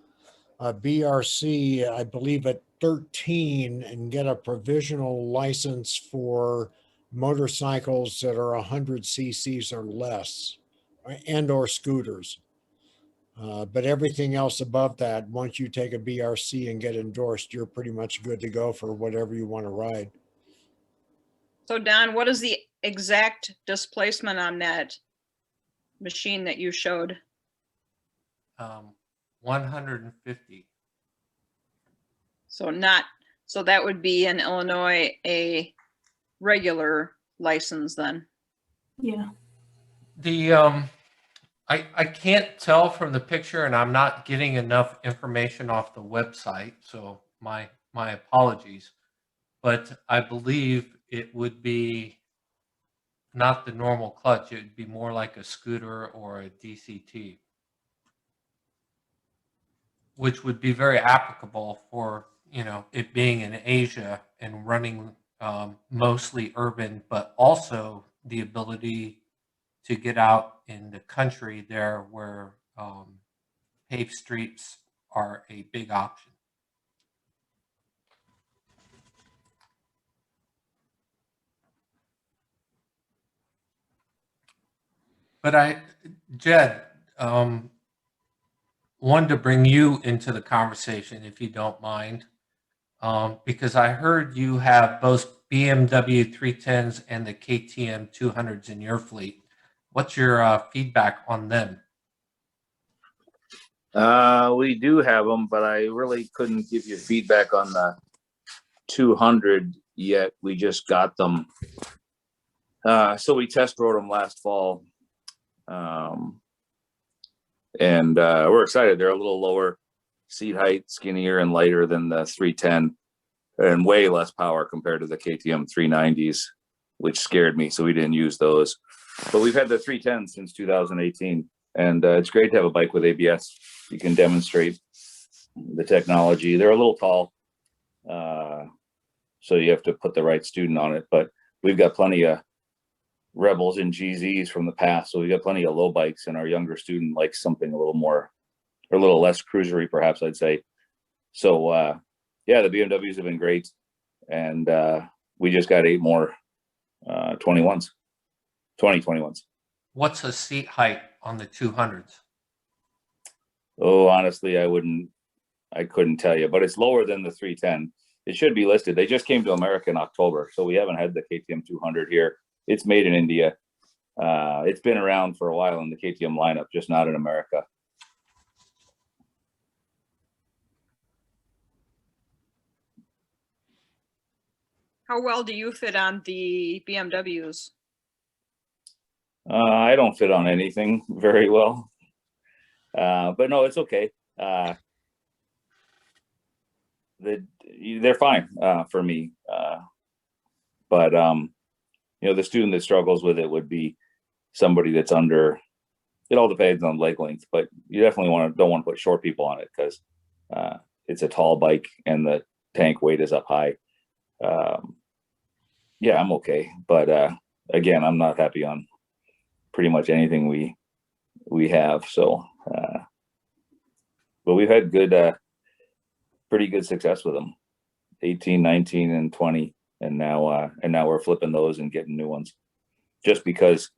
BRC, I believe at 13, and get a provisional license for motorcycles that are 100 cc's or less, and or scooters. But everything else above that, once you take a BRC and get endorsed, you're pretty much good to go for whatever you want to ride. So Don, what is the exact displacement on that machine that you showed? 150. So that would be in Illinois a regular license then? Yeah. I can't tell from the picture, and I'm not getting enough information off the website, so my apologies. But I believe it would be not the normal clutch. It would be more like a scooter or a DCT, which would be very applicable for, it being in Asia and running mostly urban, but also the ability to get out in the country there where paved streets are a big option. But Jed, wanted to bring you into the conversation, if you don't mind, because I heard you have both BMW 310s and the KTM 200s in your fleet. What's your feedback on them? We do have them, but I really couldn't give you feedback on the 200 yet. We just got them. So we test rode them last fall. And we're excited. They're a little lower seat height, skinnier and lighter than the 310. and way less power compared to the KTM 390s, which scared me. So we didn't use those. But we've had the 310 since 2018, and it's great to have a bike with ABS. You can demonstrate the technology. They're a little tall, so you have to put the right student on it. But we've got plenty of Rebels and GZs from the past, so we've got plenty of low bikes, and our younger student likes something a little more, or a little less cruisery, perhaps I'd say. So yeah, the BMWs have been great, and we just got 8 more 2021s. What's the seat height on the 200s? Oh, honestly, I couldn't tell you, but it's lower than the 310. It should be listed. They just came to America in October, so we haven't had the KTM 200 here. It's made in India. It's been around for a while in the KTM lineup, just not in America. How well do you fit on the BMWs? I don't fit on anything very well, but no, it's okay. They're fine for me, but you know, the student that struggles with it would be somebody that's under. It all depends on leg length, but you definitely don't want to put short people on it because it's a tall bike and the tank weight is up high. Yeah, I'm okay, but again, I'm not happy on pretty much anything we have. So, but we've had pretty good success with them. 18, 19, and 20, and now we're flipping those and getting new ones, just because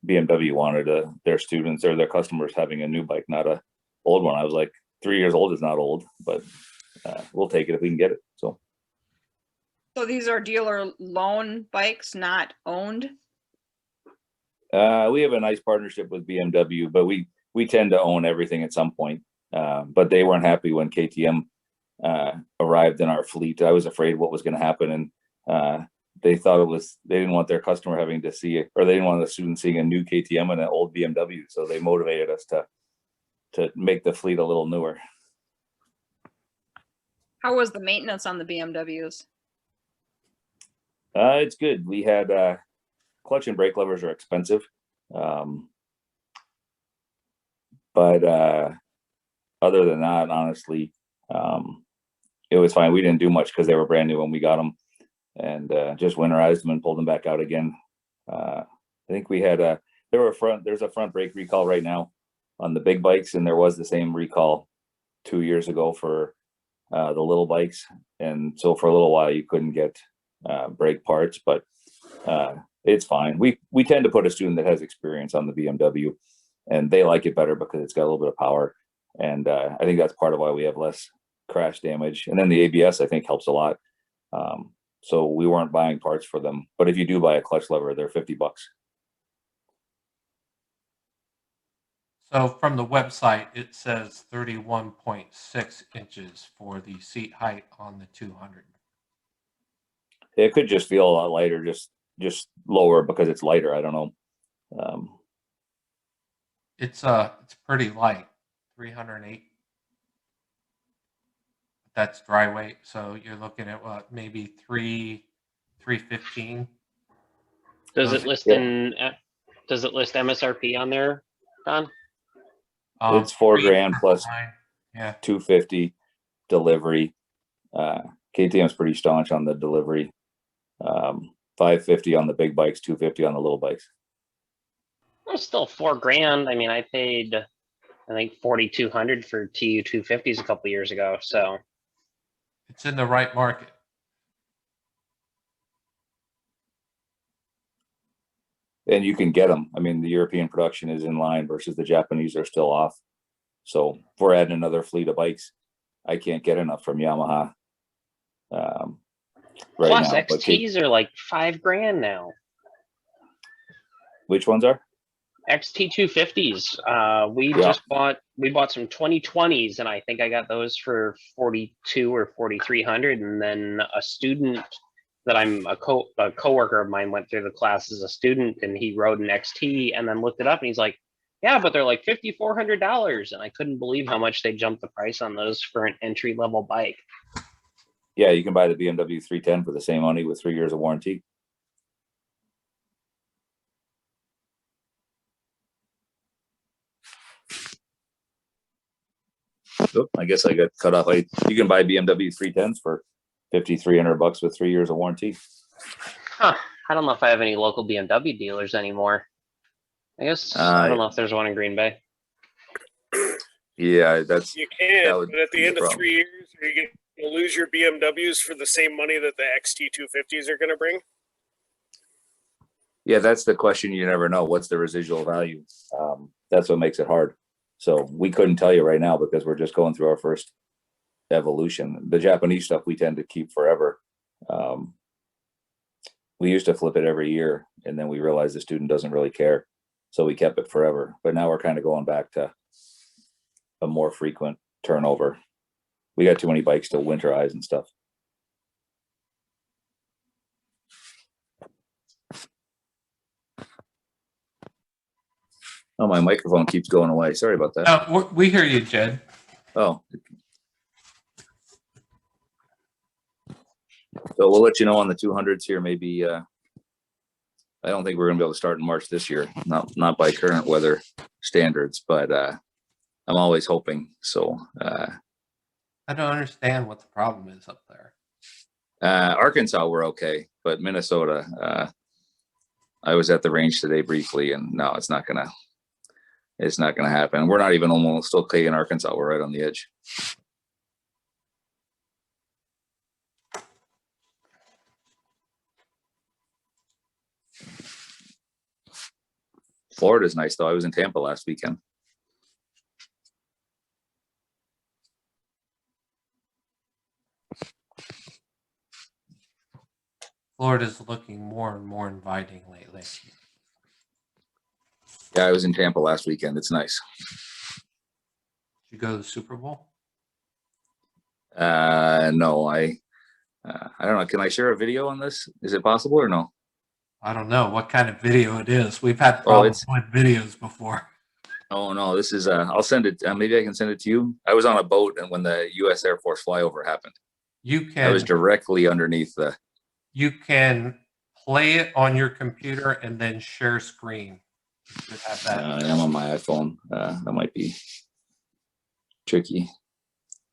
BMW wanted their students or their customers having a new bike, not a old one. I was like, 3 years old is not old, but we'll take it if we can get it. So these are dealer loan bikes, not owned? We have a nice partnership with BMW, but we tend to own everything at some point. But they weren't happy when KTM arrived in our fleet. I was afraid what was going to happen, and they didn't want their customer having to see it, or they didn't want the student seeing a new KTM and an old BMW. So they motivated us to make the fleet a little newer. How was the maintenance on the BMWs? It's good. We had clutch and brake levers are expensive, but other than that, honestly, it was fine. We didn't do much because they were brand new when we got them, and just winterized them and pulled them back out again. I think we had there's a front brake recall right now on the big bikes, and there was the same recall 2 years ago for the little bikes, and so for a little while you couldn't get brake parts, but it's fine. We tend to put a student that has experience on the BMW, and they like it better because it's got a little bit of power, and I think that's part of why we have less crash damage. And then the ABS, I think, helps a lot. So we weren't buying parts for them, but if you do buy a clutch lever, they're $50. So from the website, it says 31.6 inches for the seat height on the 200. It could just feel a lot lighter, just lower because it's lighter. I don't know. It's pretty light, 308. That's dry weight, so you're looking at what, maybe 315. Does it list MSRP on there, Don? It's $4,000 plus yeah, 250 delivery. KTM's pretty staunch on the delivery. 550 on the big bikes, 250 on the little bikes. Well, still $4,000. I mean, I paid, I think, $4,200 for TU 250s a couple years ago. So it's in the right market. And you can get them. I mean, the European production is in line versus the Japanese are still off. So if we're adding another fleet of bikes, I can't get enough from Yamaha. Right plus now, XTs are like $5,000 now. Which ones are? XT 250s. We bought some 2020s, and I think I got those for 42 or 4,300. And then a student that a coworker of mine went through the class as a student, and he rode an XT, and then looked it up, and he's like, "Yeah, but they're like $5,400." And I couldn't believe how much they jumped the price on those for an entry level bike. Yeah, you can buy the BMW 310 for the same money with 3 years of warranty. Oop, I guess I got cut off. You can buy BMW 310s for $5,300 with 3 years of warranty. Huh. I don't know if I have any local BMW dealers anymore. I guess I don't know if there's one in Green Bay. Yeah, that's You can, would but at the be end the of problem. 3 years, are you going to lose your BMWs for the same money that the XT250s are going to bring? Yeah, that's the question. You never know. What's the residual value? That's what makes it hard. So we couldn't tell you right now because we're just going through our first evolution. The Japanese stuff we tend to keep forever. We used to flip it every year, and then we realized the student doesn't really care, so we kept it forever. But now we're kind of going back to a more frequent turnover. We got too many bikes to winterize and stuff. Oh, my microphone keeps going away. Sorry about that. We hear you, Jed. Oh. So we'll let you know on the 200s here. Maybe I don't think we're gonna be able to start in March this year. Not by current weather standards, but I'm always hoping. So I don't understand what the problem is up there. Arkansas, we're okay, but Minnesota, I was at the range today briefly, and no, it's not gonna happen. We're not even almost still in Arkansas. We're right on the edge. Florida's nice though. I was in Tampa last weekend. Florida's looking more and more inviting lately. Yeah, I was in Tampa last weekend. It's nice. Did you go to the Super Bowl? No, I don't know. Can I share a video on this? Is it possible or no? I don't know what kind of video it is. We've had problems with videos before. Oh no, this is I'll send it. Maybe I can send it to you. I was on a boat, and when the U.S. Air Force flyover happened, I was directly underneath the. You can play it on your computer and then share screen. You should have that. I'm on my iPhone. That might be tricky.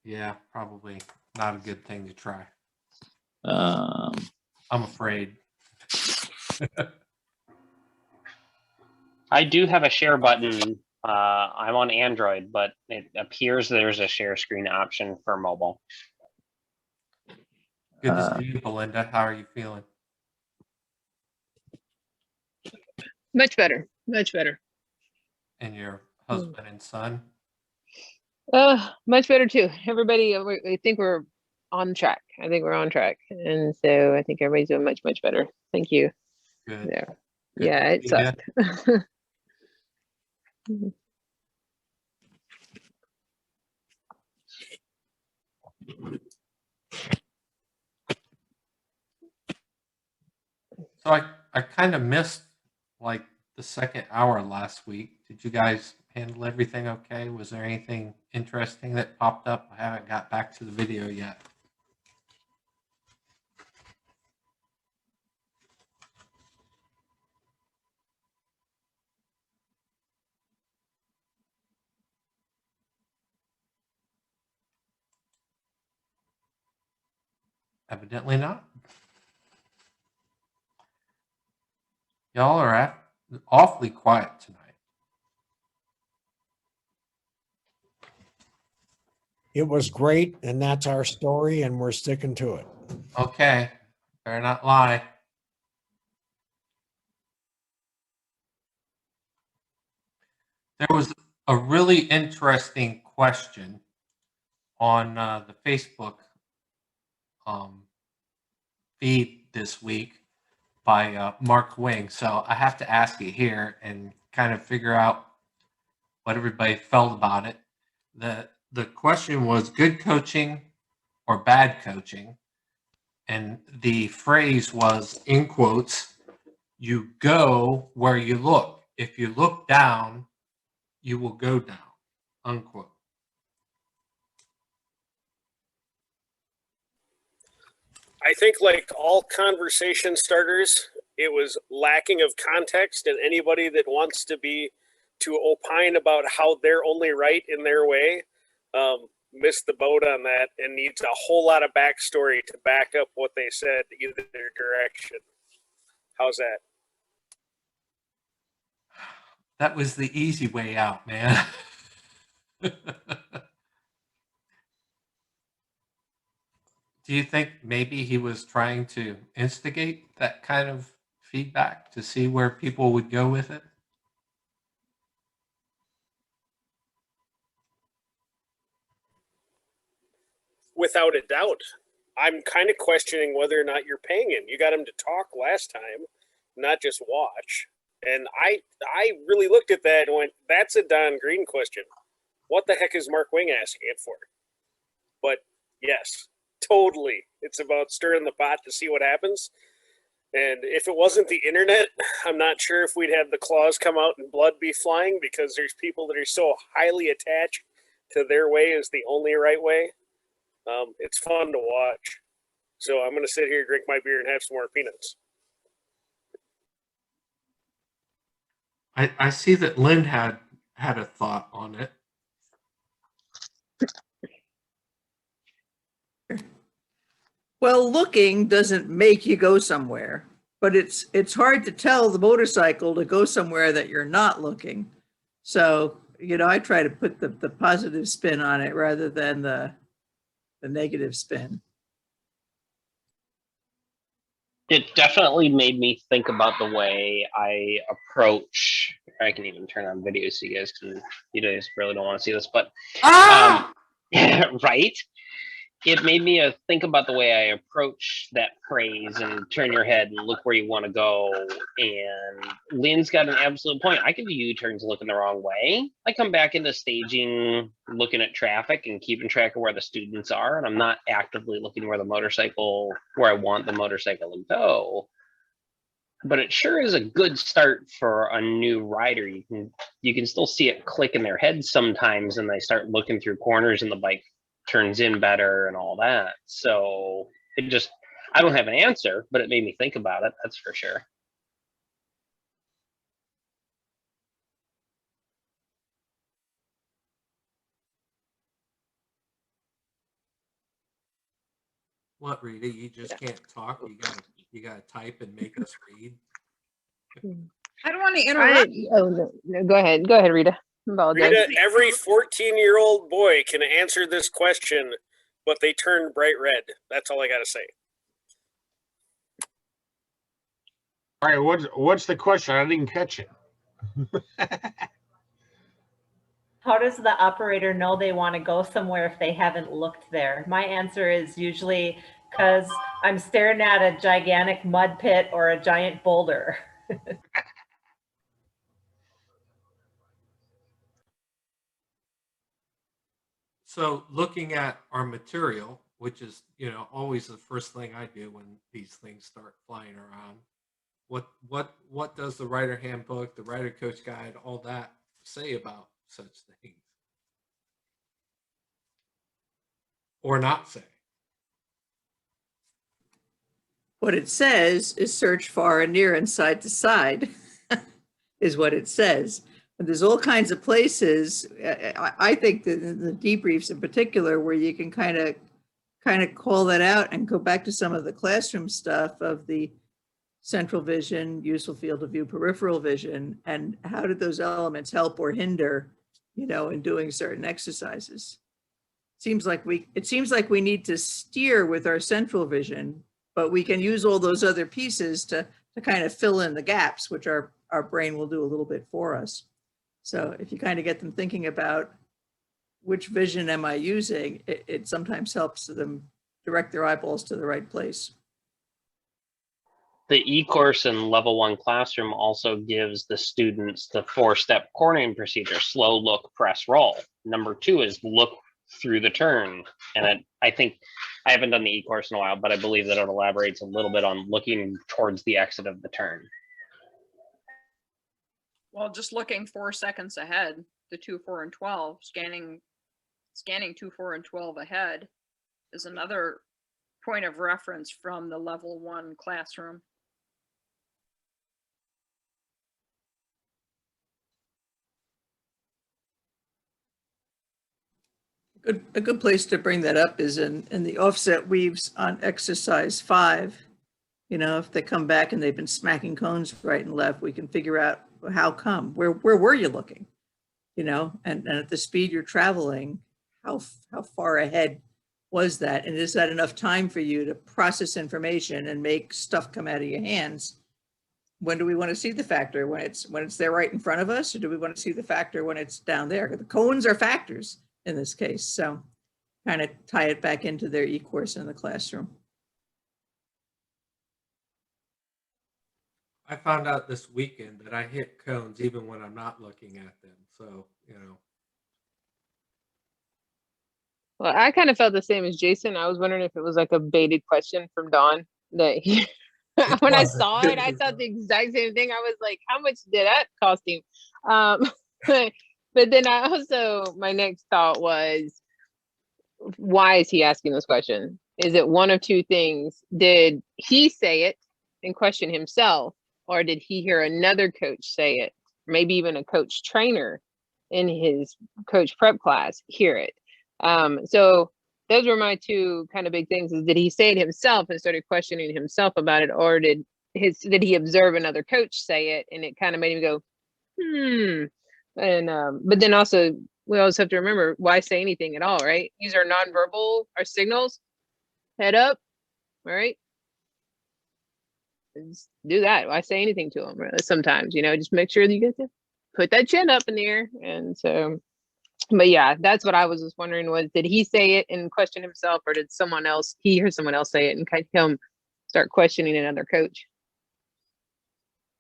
Yeah, probably not a good thing to try. I'm afraid. I do have a share button. I'm on Android, but it appears there's a share screen option for mobile. Good to see you, Belinda. How are you feeling? Much better. Much better. And your husband and son? Much better too. Everybody, I think we're on track. I think we're on track. And so I think everybody's doing much, much better. Thank you. Good. Yeah. Good Yeah, it sucked. So I kind of missed like the second hour last week. Did you guys handle everything okay? Was there anything interesting that popped up? I haven't got back to the video yet. Evidently not. Y'all are awfully quiet tonight. It was great, and that's our story, and we're sticking to it. Okay, better not lie. There was a really interesting question on the Facebook feed this week by Mark Wing. So I have to ask it here and kind of figure out what everybody felt about it. The question was good coaching or bad coaching. And the phrase was, in quotes, you go where you look. If you look down, you will go down, unquote. I think like all conversation starters, it was lacking of context, and anybody that wants to opine about how they're only right in their way, missed the boat on that and needs a whole lot of backstory to back up what they said either direction. How's that? That was the easy way out, man. Do you think maybe he was trying to instigate that kind of feedback to see where people would go with it? Without a doubt. I'm kind of questioning whether or not you're paying him. You got him to talk last time, not just watch. And I really looked at that and went, that's a Don Green question. What the heck is Mark Wing asking it for? But yes, totally. It's about stirring the pot to see what happens. And if it wasn't the internet, I'm not sure if we'd have the claws come out and blood be flying, because there's people that are so highly attached to their way as the only right way. It's fun to watch. So I'm going to sit here, drink my beer, and have some more peanuts. I see that Lynn had a thought on it. Well, looking doesn't make you go somewhere, but it's hard to tell the motorcycle to go somewhere that you're not looking. So, you know, I try to put the positive spin on it rather than the negative spin. It definitely made me think about the way I approach. I can even turn on video so you guys really don't want to see this, but right. It made me think about the way I approach that praise and turn your head and look where you want to go. And Lynn's got an absolute point. I can do U-turns looking the wrong way. I come back into staging, looking at traffic and keeping track of where the students are. And I'm not actively looking where I want the motorcycle to go. But it sure is a good start for a new rider. You can still see it click in their head sometimes, and they start looking through corners and the bike turns in better and all that. So I don't have an answer, but it made me think about it. That's for sure. What, Rita? You just can't talk. You gotta type and make us read. I don't want to interrupt. No, go ahead, Rita. Rita, every 14-year-old boy can answer this question, but they turn bright red. That's all I got to say. All right, what's the question? I didn't catch it. How does the operator know they want to go somewhere if they haven't looked there? My answer is usually because I'm staring at a gigantic mud pit or a giant boulder. So looking at our material, which is, always the first thing I do when these things start flying around, what does the rider handbook, the rider coach guide, all that say about such things? Or not say? What it says is search far and near and side to side is what it says. And there's all kinds of places, I think that the debriefs in particular, where you can kind of call that out and go back to some of the classroom stuff of the central vision, useful field of view, peripheral vision, and how did those elements help or hinder, in doing certain exercises. It seems like we need to steer with our central vision, but we can use all those other pieces to kind of fill in the gaps, which our brain will do a little bit for us. So if you kind of get them thinking about which vision am I using, it sometimes helps them direct their eyeballs to the right place. The e-course in level 1 classroom also gives the students the 4-step cornering procedure: slow, look, press, roll. Number 2 is look through the turn. And I think, I haven't done the e-course in a while, but I believe that it elaborates a little bit on looking towards the exit of the turn. Well, just looking 4 seconds ahead, the 2, 4, and 12, scanning 2, 4, and 12 ahead is another point of reference from the level 1 classroom. A good place to bring that up is in the offset weaves on exercise 5. You know, if they come back and they've been smacking cones right and left, we can figure out how come, where were you looking? You know, and at the speed you're traveling, how far ahead was that? And is that enough time for you to process information and make stuff come out of your hands? When do we want to see the factor? When it's there right in front of us, or do we want to see the factor when it's down there? The cones are factors in this case. So kind of tie it back into their e-course in the classroom. I found out this weekend that I hit cones even when I'm not looking at them. So, you know. Well, I kind of felt the same as Jason. I was wondering if it was like a baited question from Don that he, when I saw it, I thought the exact same thing. I was like, how much did that cost him? But then I also, my next thought was, why is he asking this question? Is it one of two things? Did he say it and question himself? Or did he hear another coach say it? Maybe even a coach trainer in his coach prep class hear it. So those were my two kind of big things. Is did he say it himself and started questioning himself about it? Or did he observe another coach say it and it kind of made him go, And but then also we always have to remember, why say anything at all, right? These are nonverbal, our signals. Head up, all right? Just do that. Why say anything to them? Sometimes, you know, just make sure that you get to put that chin up in the air. And so, but yeah, that's what I was just wondering was, did he say it and question himself, or did he hear someone else say it and kind of him start questioning another coach?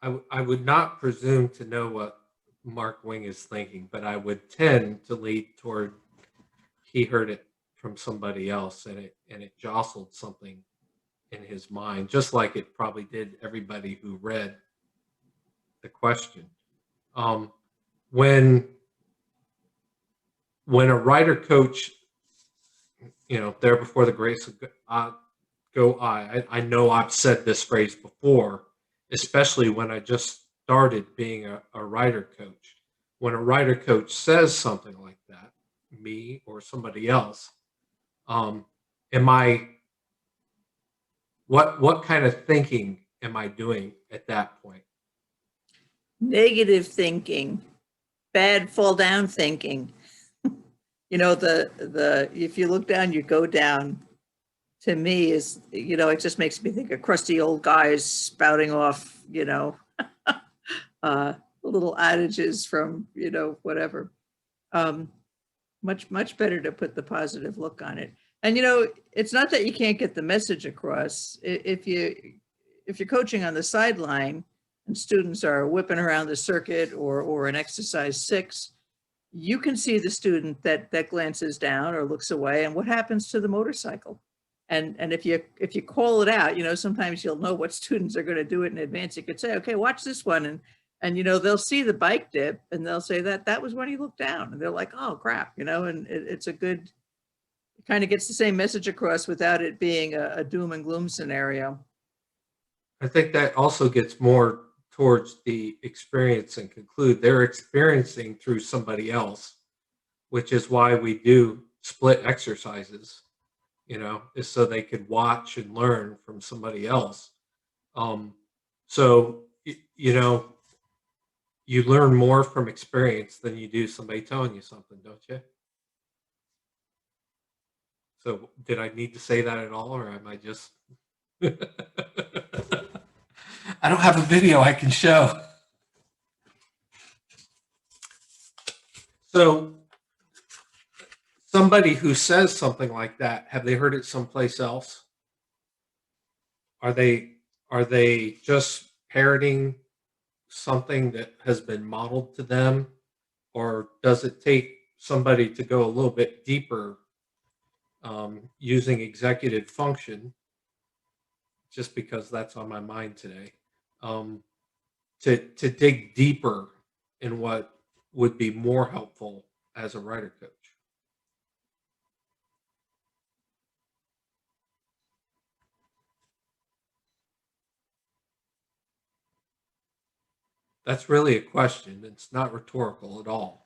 I would not presume to know what Mark Wing is thinking, but I would tend to lead toward he heard it from somebody else and it jostled something in his mind, just like it probably did everybody who read the question. When a writer coach, you know, there before the grace of I know I've said this phrase before, especially when I just started being a writer coach. When a writer coach says something like that, me or somebody else, what kind of thinking am I doing at that point? Negative thinking, bad fall down thinking. You know, if you look down, you go down, to me is, you know, it just makes me think of crusty old guys spouting off, you know, little adages from, you know, whatever. Much better to put the positive look on it. And, you know, it's not that you can't get the message across. If you're coaching on the sideline and students are whipping around the circuit or an exercise 6, you can see the student that glances down or looks away, and what happens to the motorcycle. And if you call it out, you know, sometimes you'll know what students are going to do it in advance. You could say, okay, watch this one. And you know, they'll see the bike dip and they'll say that was when he looked down, and they're like, oh crap, you know, and it's a good, it kind of gets the same message across without it being a doom and gloom scenario. I think that also gets more towards the experience and conclude they're experiencing through somebody else, which is why we do split exercises, you know, is so they could watch and learn from somebody else. So, you know, you learn more from experience than you do somebody telling you something, don't you? So did I need to say that at all, or am I just... I don't have a video I can show. So somebody who says something like that, have they heard it someplace else? Are they just parroting something that has been modeled to them, or does it take somebody to go a little bit deeper using executive function, just because that's on my mind today, to dig deeper in what would be more helpful as a writer coach? That's really a question. It's not rhetorical at all.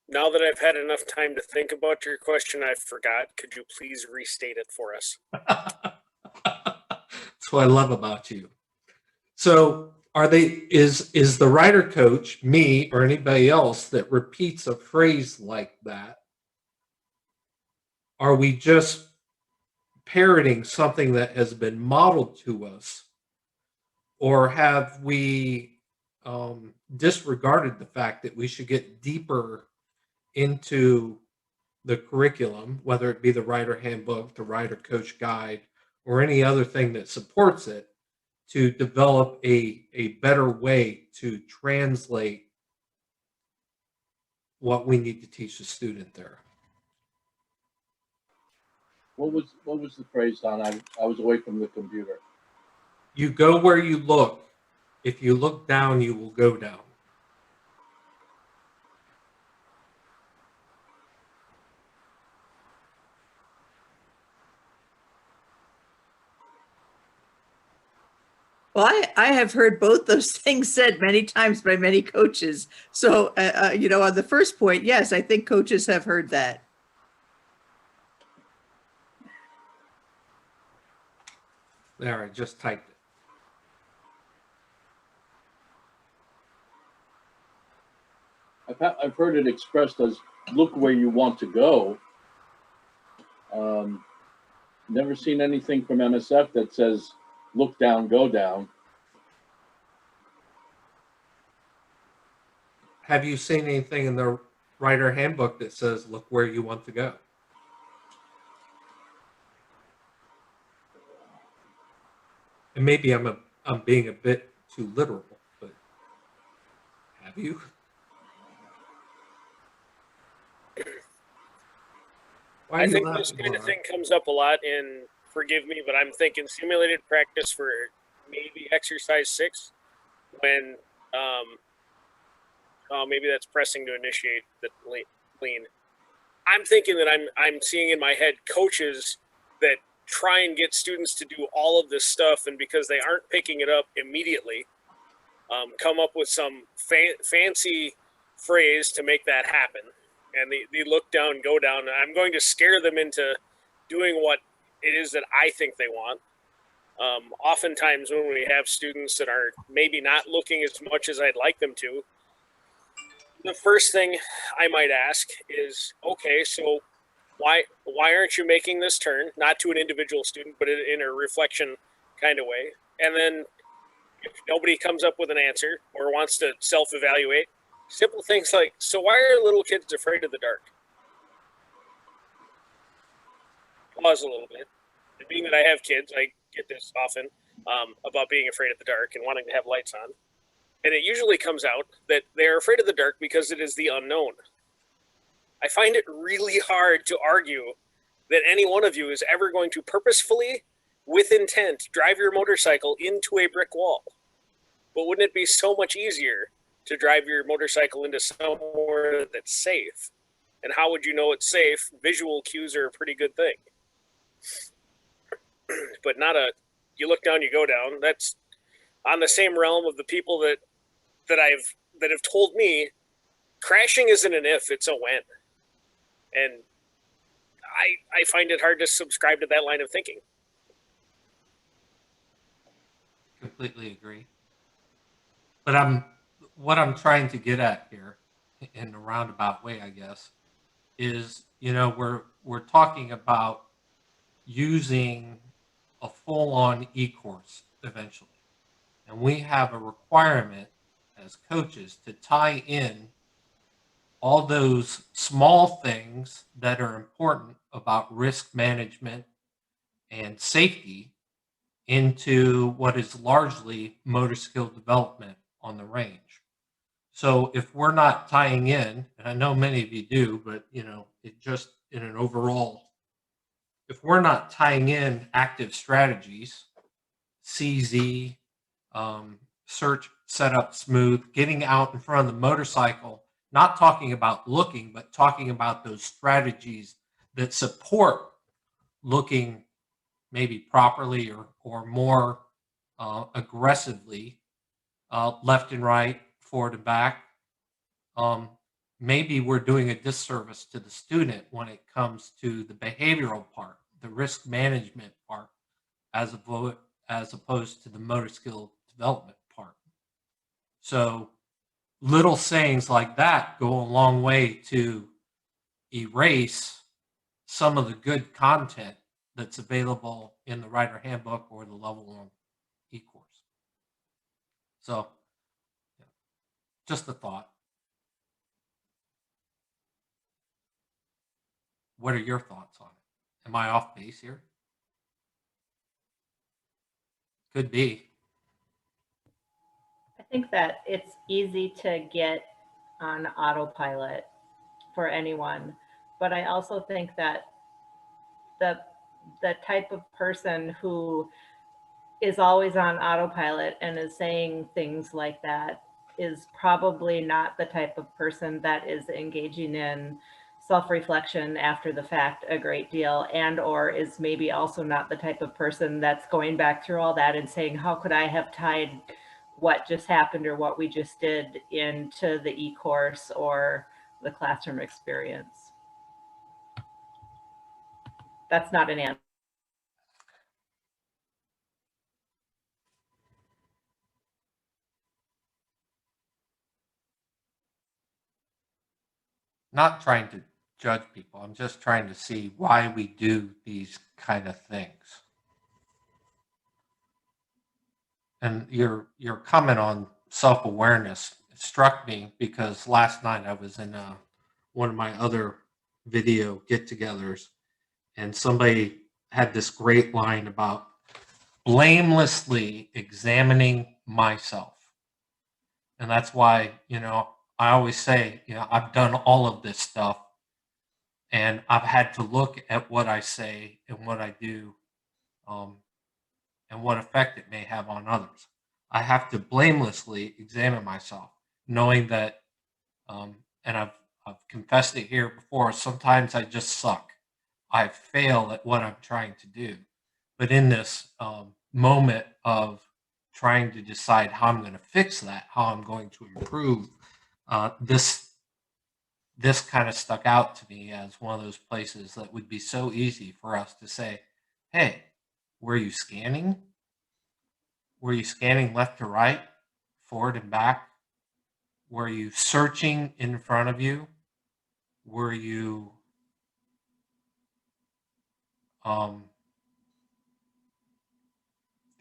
Now that I've had enough time to think about your question, I forgot. Could you please restate it for us? That's what I love about you. So is the writer coach, me or anybody else that repeats a phrase like that, are we just parroting something that has been modeled to us, or have we disregarded the fact that we should get deeper into the curriculum, whether it be the writer handbook, the writer coach guide, or any other thing that supports it, to develop a better way to translate what we need to teach the student there? What was the phrase, Don? I was away from the computer. You go where you look. If you look down, you will go down. Well, I have heard both those things said many times by many coaches. So, you know, on the first point, yes, I think coaches have heard that. There, I just typed it. I've heard it expressed as "look where you want to go." Never seen anything from MSF that says "look down, go down." Have you seen anything in the writer handbook that says "look where you want to go"? And maybe I'm being a bit too literal, but have you? I think this kind of thing comes up a lot in, forgive me, but I'm thinking simulated practice for maybe exercise 6 when, oh, maybe that's pressing to initiate the lean. I'm thinking that I'm seeing in my head coaches that try and get students to do all of this stuff, and because they aren't picking it up immediately, come up with some fancy phrase to make that happen. And the look down, go down. I'm going to scare them into doing what it is that I think they want. Oftentimes when we have students that are maybe not looking as much as I'd like them to, the first thing I might ask is, okay, so why aren't you making this turn? Not to an individual student, but in a reflection kind of way. And then if nobody comes up with an answer or wants to self-evaluate, simple things like, so why are little kids afraid of the dark? Pause a little bit. And being that I have kids, I get this often about being afraid of the dark and wanting to have lights on. And it usually comes out that they're afraid of the dark because it is the unknown. I find it really hard to argue that any one of you is ever going to purposefully, with intent, drive your motorcycle into a brick wall. But wouldn't it be so much easier to drive your motorcycle into somewhere that's safe? And how would you know it's safe? Visual cues are a pretty good thing. But not you look down, you go down. That's on the same realm of the people that have told me crashing isn't an if, it's a when. And I find it hard to subscribe to that line of thinking. Completely agree. But what I'm trying to get at here, in a roundabout way, I guess, is, you know, we're talking about using a full-on e-course eventually. And we have a requirement as coaches to tie in all those small things that are important about risk management and safety into what is largely motor skill development on the range. So if we're not tying in, and I know many of you do, but you know, it just in an overall, if we're not tying in active strategies, CZ, search, set up, smooth, getting out in front of the motorcycle not talking about looking, but talking about those strategies that support looking maybe properly or more aggressively, left and right, forward and back. Maybe we're doing a disservice to the student when it comes to the behavioral part, the risk management part, as opposed to the motor skill development part. So little sayings like that go a long way to erase some of the good content that's available in the Rider Handbook or the Level 1 e-course. So just a thought. What are your thoughts on it? Am I off base here? Could be. I think that it's easy to get on autopilot for anyone, but I also think that the type of person who is always on autopilot and is saying things like that is probably not the type of person that is engaging in self-reflection after the fact a great deal, and or is maybe also not the type of person that's going back through all that and saying, how could I have tied what just happened or what we just did into the e-course or the classroom experience. That's not an answer. Not trying to judge people. I'm just trying to see why we do these kind of things. And your comment on self-awareness struck me because last night I was in one of my other video get-togethers, and somebody had this great line about blamelessly examining myself. And that's why, I always say, I've done all of this stuff, and I've had to look at what I say and what I do, and what effect it may have on others. I have to blamelessly examine myself, knowing that, and I've confessed it here before, sometimes I just suck. I fail at what I'm trying to do. But in this moment of trying to decide how I'm going to fix that, how I'm going to improve, this kind of stuck out to me as one of those places that would be so easy for us to say, hey, were you scanning? Were you scanning left to right, forward and back? Were you searching in front of you? Were you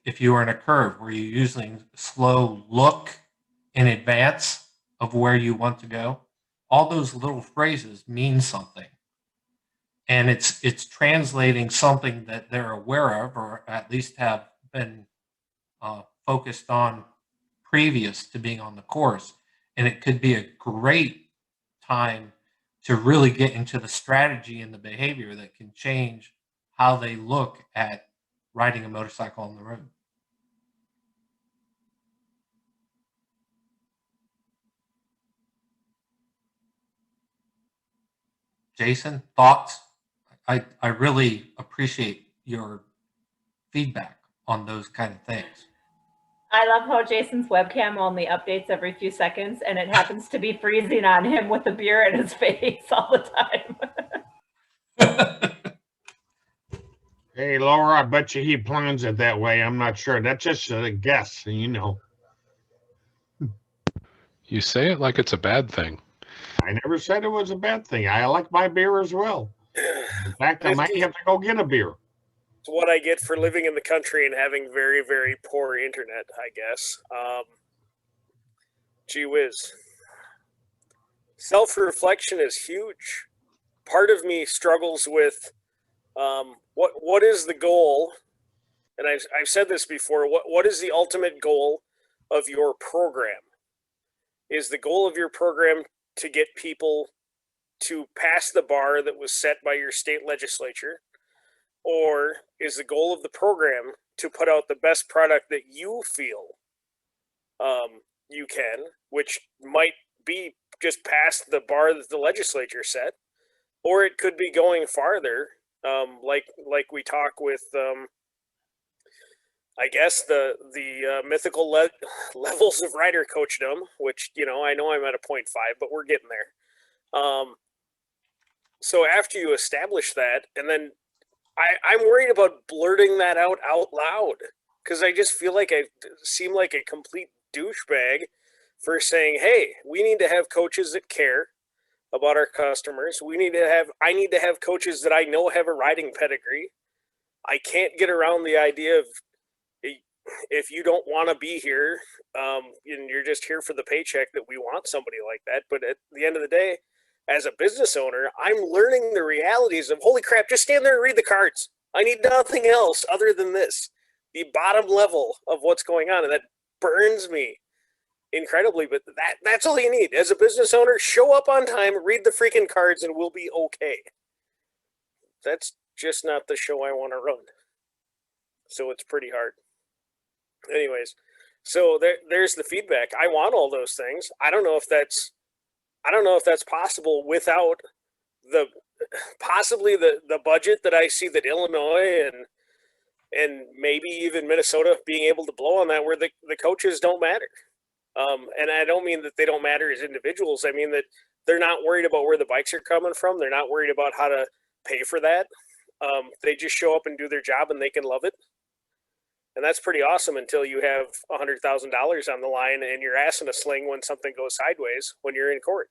if you were in a curve, were you using slow look in advance of where you want to go? All those little phrases mean something. And it's translating something that they're aware of, or at least have been focused on previous to being on the course. And it could be a great time to really get into the strategy and the behavior that can change how they look at riding a motorcycle on the road. Jason, thoughts? I really appreciate your feedback on those kind of things. I love how Jason's webcam only updates every few seconds, and it happens to be freezing on him with a beer in his face all the time. Hey, Laura, I bet you he plans it that way. I'm not sure. That's just a guess, You say it like it's a bad thing. I never said it was a bad thing. I like my beer as well. In fact, I might have to go get a beer. It's what I get for living in the country and having very, very poor internet, I guess. Gee whiz. Self-reflection is huge. Part of me struggles with what is the goal? And I've said this before. What is the ultimate goal of your program? Is the goal of your program to get people to pass the bar that was set by your state legislature? Or is the goal of the program to put out the best product that you feel you can, which might be just past the bar that the legislature set, or it could be going farther, like we talk with, I guess the mythical levels of rider coachdom, which, you know I'm at a 0.5, but we're getting there. So after you establish that, and then I'm worried about blurting that out loud, because I just feel like I seem like a complete douchebag for saying, hey, we need to have coaches that care about our customers. I need to have coaches that I know have a riding pedigree. I can't get around the idea of, if you don't want to be here, and you're just here for the paycheck, that we want somebody like that. But at the end of the day, as a business owner, I'm learning the realities of, holy crap, just stand there and read the cards. I need nothing else other than this, the bottom level of what's going on. And that burns me incredibly, but that's all you need. As a business owner, show up on time, read the freaking cards, and we'll be okay. That's just not the show I want to run. So it's pretty hard. Anyways, so there's the feedback. I want all those things. I don't know if that's possible without possibly the budget that I see that Illinois and maybe even Minnesota being able to blow on that, where the coaches don't matter. And I don't mean that they don't matter as individuals. I mean that they're not worried about where the bikes are coming from. They're not worried about how to pay for that. They just show up and do their job, and they can love it. And that's pretty awesome until you have $100,000 on the line and your ass in a sling when something goes sideways when you're in court.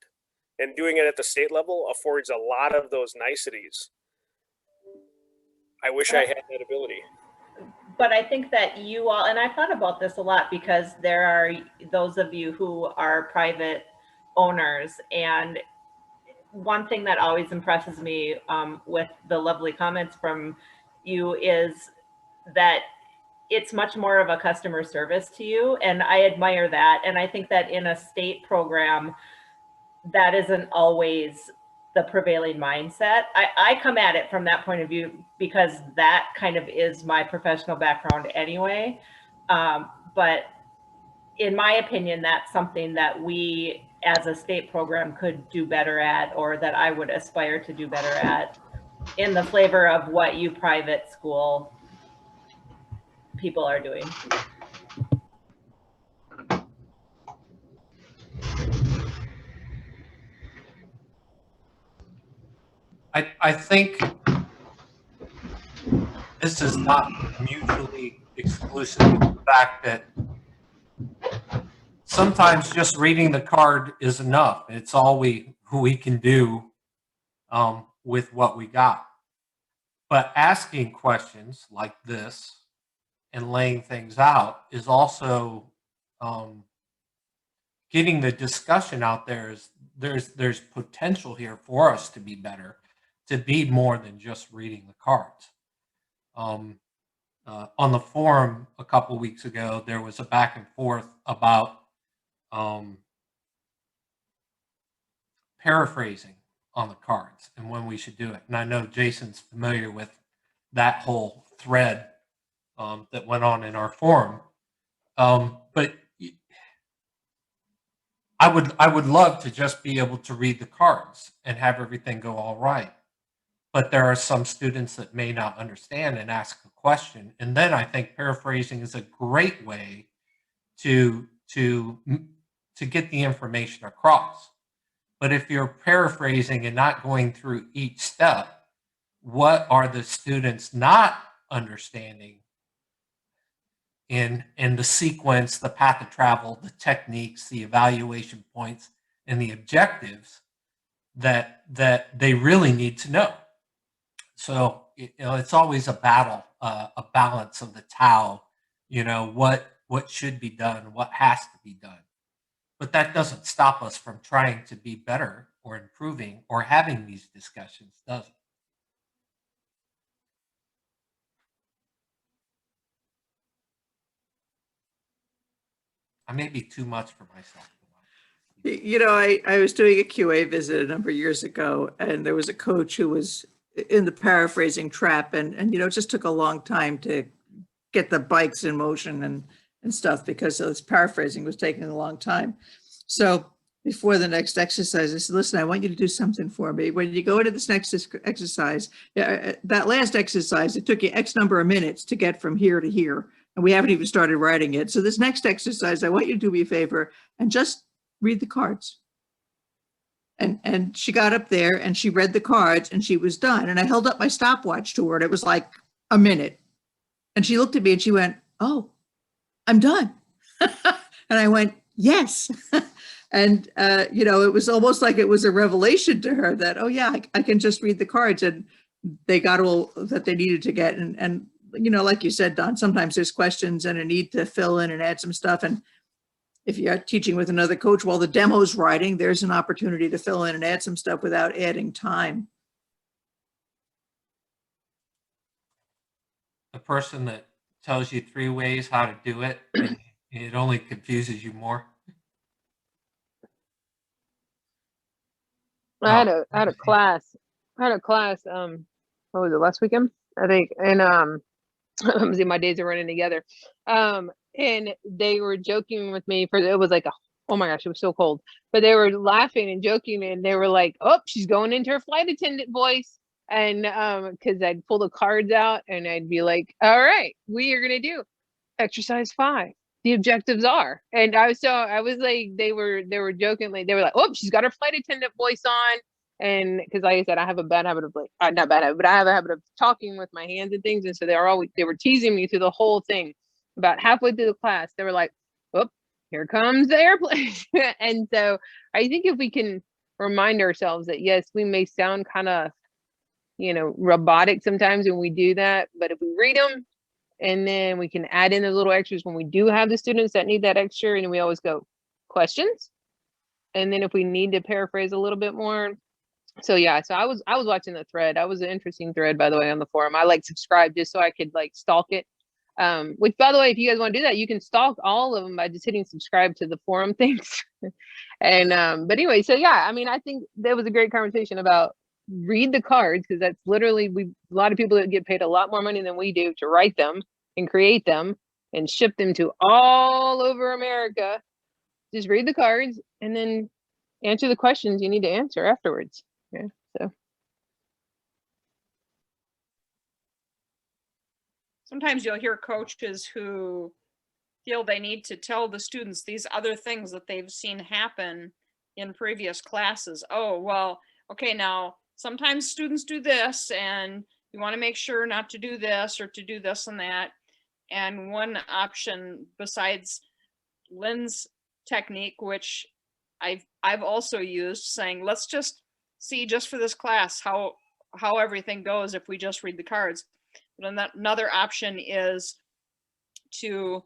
And doing it at the state level affords a lot of those niceties. I wish I had that ability. But I think that you all, and I've thought about this a lot, because there are those of you who are private owners, and one thing that always impresses me with the lovely comments from you is that it's much more of a customer service to you, and I admire that. And I think that in a state program, that isn't always the prevailing mindset. I come at it from that point of view, because that kind of is my professional background anyway. But in my opinion, that's something that we as a state program could do better at, or that I would aspire to do better at, in the flavor of what you private school people are doing. I think this is not mutually exclusive. The fact that sometimes just reading the card is enough. It's all we can do with what we got. But asking questions like this and laying things out is also getting the discussion out there. There's potential here for us to be better, to be more than just reading the cards. On the forum a couple weeks ago, there was a back and forth about paraphrasing on the cards and when we should do it. And I know Jason's familiar with that whole thread that went on in our forum. But I would love to just be able to read the cards and have everything go all right. But there are some students that may not understand and ask a question. And then I think paraphrasing is a great way to get the information across. But if you're paraphrasing and not going through each step, what are the students not understanding in the sequence, the path of travel, the techniques, the evaluation points, and the objectives that they really need to know? So, it's always a battle, a balance of the Tao, what should be done, what has to be done. But that doesn't stop us from trying to be better or improving or having these discussions, does it? I may be too much for myself. I was doing a QA visit a number of years ago, and there was a coach who was in the paraphrasing trap, and it just took a long time to get the bikes in motion and stuff, because this paraphrasing was taking a long time. So before the next exercise, I said, listen, I want you to do something for me. When you go into this next exercise, that last exercise, it took you X number of minutes to get from here to here. And we haven't even started writing it. So this next exercise, I want you to do me a favor and just read the cards. And she got up there and she read the cards and she was done. And I held up my stopwatch to her and it was like a minute. And she looked at me and she went, oh, I'm done. And I went, yes. And, it was almost like it was a revelation to her that, oh yeah, I can just read the cards, and they got all that they needed to get. And like you said, Don, sometimes there's questions and a need to fill in and add some stuff. And if you're teaching with another coach while the demo's writing, there's an opportunity to fill in and add some stuff without adding time. The person that tells you 3 ways how to do it, and it only confuses you more. I had a class. What was it, last weekend? I think. And see, my days are running together. And they were joking with me it was like, oh my gosh, it was so cold. But they were laughing and joking, and they were like, oh, she's going into her flight attendant voice. And because I'd pull the cards out and I'd be like, all right, we are gonna do exercise 5. The objectives are. And I was like, they were joking, like they were like, oh, she's got her flight attendant voice on. And because like I said, I have a bad habit of not bad habit, but I have a habit of talking with my hands and things. And so they were teasing me through the whole thing. About halfway through the class, they were like, oh, here comes the airplane. And so I think if we can remind ourselves that, yes, we may sound kind of, robotic sometimes when we do that, but if we read them and then we can add in those little extras when we do have the students that need that extra, and we always go questions. And then if we need to paraphrase a little bit more. So yeah, so I was watching the thread. That was an interesting thread, by the way, on the forum. I subscribed just so I could stalk it. Which, by the way, if you guys want to do that, you can stalk all of them by just hitting subscribe to the forum things. And but anyway, so yeah, I mean, I think that was a great conversation about read the cards, because that's literally a lot of people that get paid a lot more money than we do to write them and create them and ship them to all over America. Just read the cards and then answer the questions you need to answer afterwards. Yeah. So sometimes you'll hear coaches who feel they need to tell the students these other things that they've seen happen in previous classes. Oh, well, okay, now sometimes students do this and you want to make sure not to do this or to do this and that. And one option besides Lynn's technique, which I've also used, saying, let's just see just for this class how everything goes if we just read the cards. But another option is to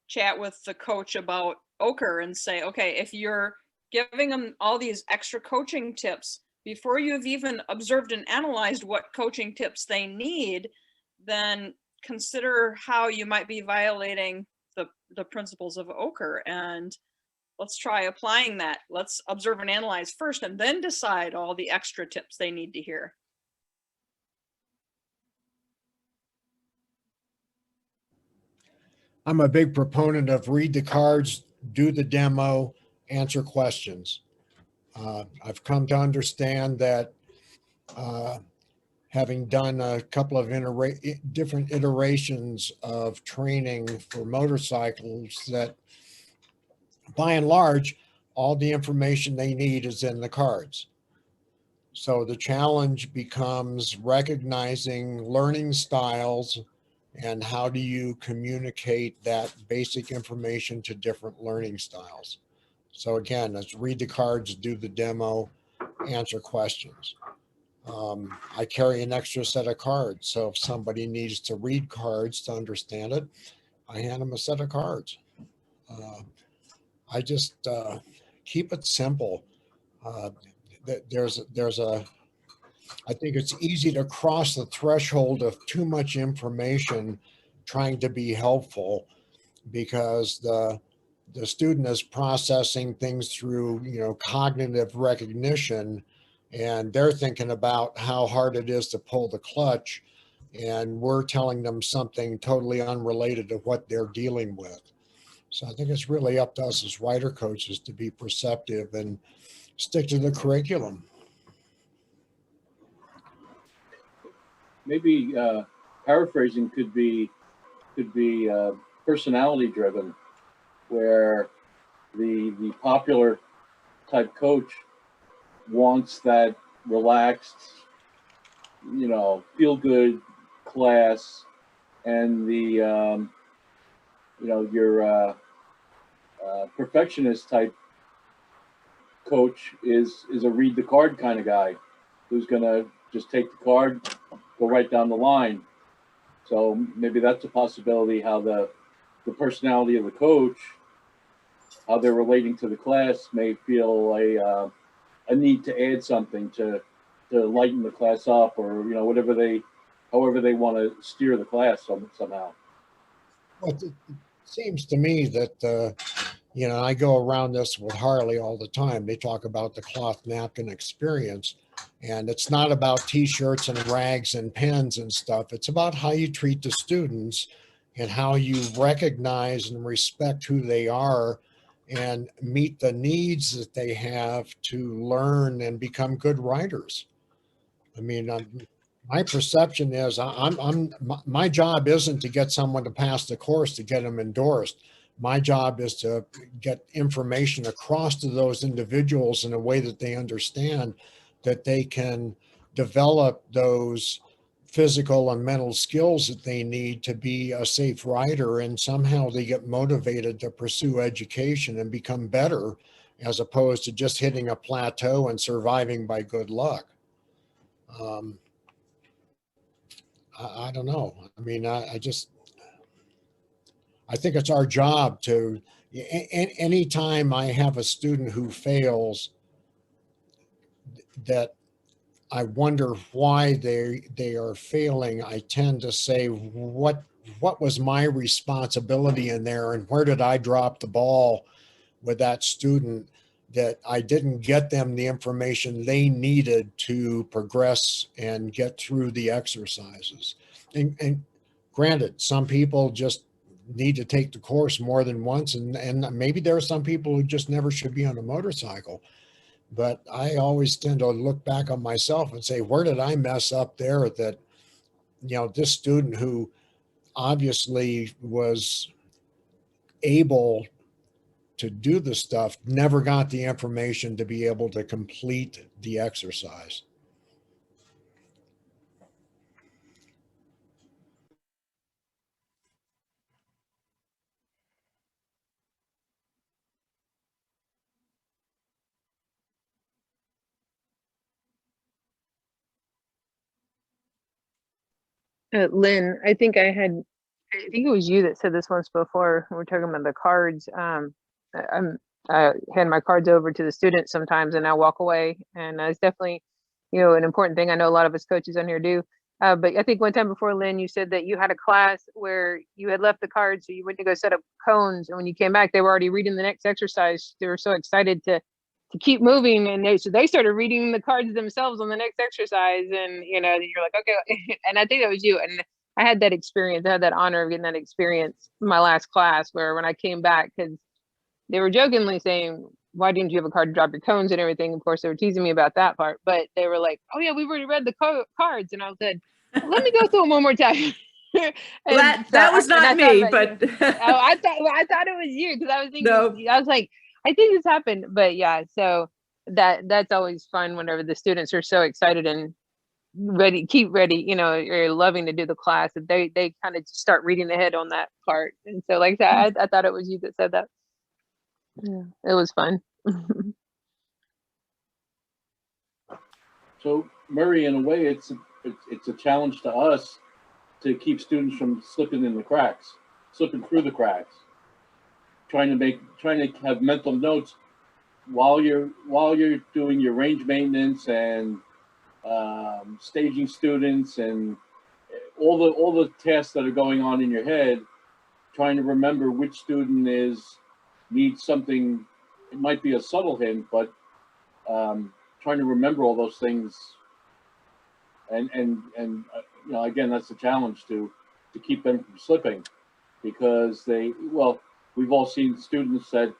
chat with the coach about ochre and say, okay, if you're giving them all these extra coaching tips before you've even observed and analyzed what coaching tips they need, then consider how you might be violating the principles of ochre, and let's try applying that. Let's observe and analyze first and then decide all the extra tips they need to hear. I'm a big proponent of read the cards, do the demo, answer questions. I've come to understand that having done a couple of different iterations of training for motorcycles, that by and large, all the information they need is in the cards. So the challenge becomes recognizing learning styles and how do you communicate that basic information to different learning styles. So again, let's read the cards, do the demo, answer questions. I carry an extra set of cards. So if somebody needs to read cards to understand it, I hand them a set of cards. I just keep it simple. I think it's easy to cross the threshold of too much information trying to be helpful, because the student is processing things through, cognitive recognition, and they're thinking about how hard it is to pull the clutch, and we're telling them something totally unrelated to what they're dealing with. So I think it's really up to us as rider coaches to be perceptive and stick to the curriculum. Maybe paraphrasing could be personality driven, where the popular type coach wants that relaxed, you know, feel good class, and the you know, your perfectionist type coach is a read the card kind of guy who's gonna just take the card, go right down the line. So maybe that's a possibility, how the personality of the coach, how they're relating to the class, may feel a need to add something to lighten the class up, or, you know, however they want to steer the class somehow. Well, it seems to me that, you know, I go around this with Harley all the time. They talk about the cloth napkin experience, and it's not about t-shirts and rags and pens and stuff. It's about how you treat the students and how you recognize and respect who they are and meet the needs that they have to learn and become good writers. I mean, my perception is my job isn't to get someone to pass the course to get them endorsed. My job is to get information across to those individuals in a way that they understand that they can develop those physical and mental skills that they need to be a safe rider, and somehow they get motivated to pursue education and become better, as opposed to just hitting a plateau and surviving by good luck. I don't know. I mean, I think it's our job to, anytime I have a student who fails, that I wonder why they are failing, I tend to say, what was my responsibility in there, and where did I drop the ball with that student, that I didn't get them the information they needed to progress and get through the exercises. And granted, some people just need to take the course more than once, and maybe there are some people who just never should be on a motorcycle. But I always tend to look back on myself and say, where did I mess up there, that, you know, this student who obviously was able to do the stuff never got the information to be able to complete the exercise. Lynn, I think it was you that said this once before. We were talking about the cards. I hand my cards over to the students sometimes, and I walk away. And it's definitely, you know, an important thing. I know a lot of us coaches on here do. But I think one time before, Lynn, you said that you had a class where you had left the cards, so you went to go set up cones, and when you came back, they were already reading the next exercise. They were so excited to keep moving, and they started reading the cards themselves on the next exercise, and you know, you're like, okay. And I think that was you. And I had that experience. I had that honor of getting that experience in my last class, where when I came back, because they were jokingly saying, why didn't you have a card to drop your cones and everything? Of course, they were teasing me about that part, but they were like, oh yeah, we've already read the cards. And I said, let me go through them one more time. That was not me, but I thought it was you, because I was thinking, no. I was like, I think this happened. But yeah, so that's always fun whenever the students are so excited and keep ready, you know, you're loving to do the class, and they kind of start reading ahead on that part. And so like that, I thought it was you that said that. Yeah, it was fun. So Murray, in a way, it's a challenge to us to keep students from slipping through the cracks, trying to have mental notes while you're doing your range maintenance and staging students and all the tasks that are going on in your head, trying to remember which student needs something. It might be a subtle hint, but trying to remember all those things, and you know, again, that's a challenge to keep them from slipping, because we've all seen students that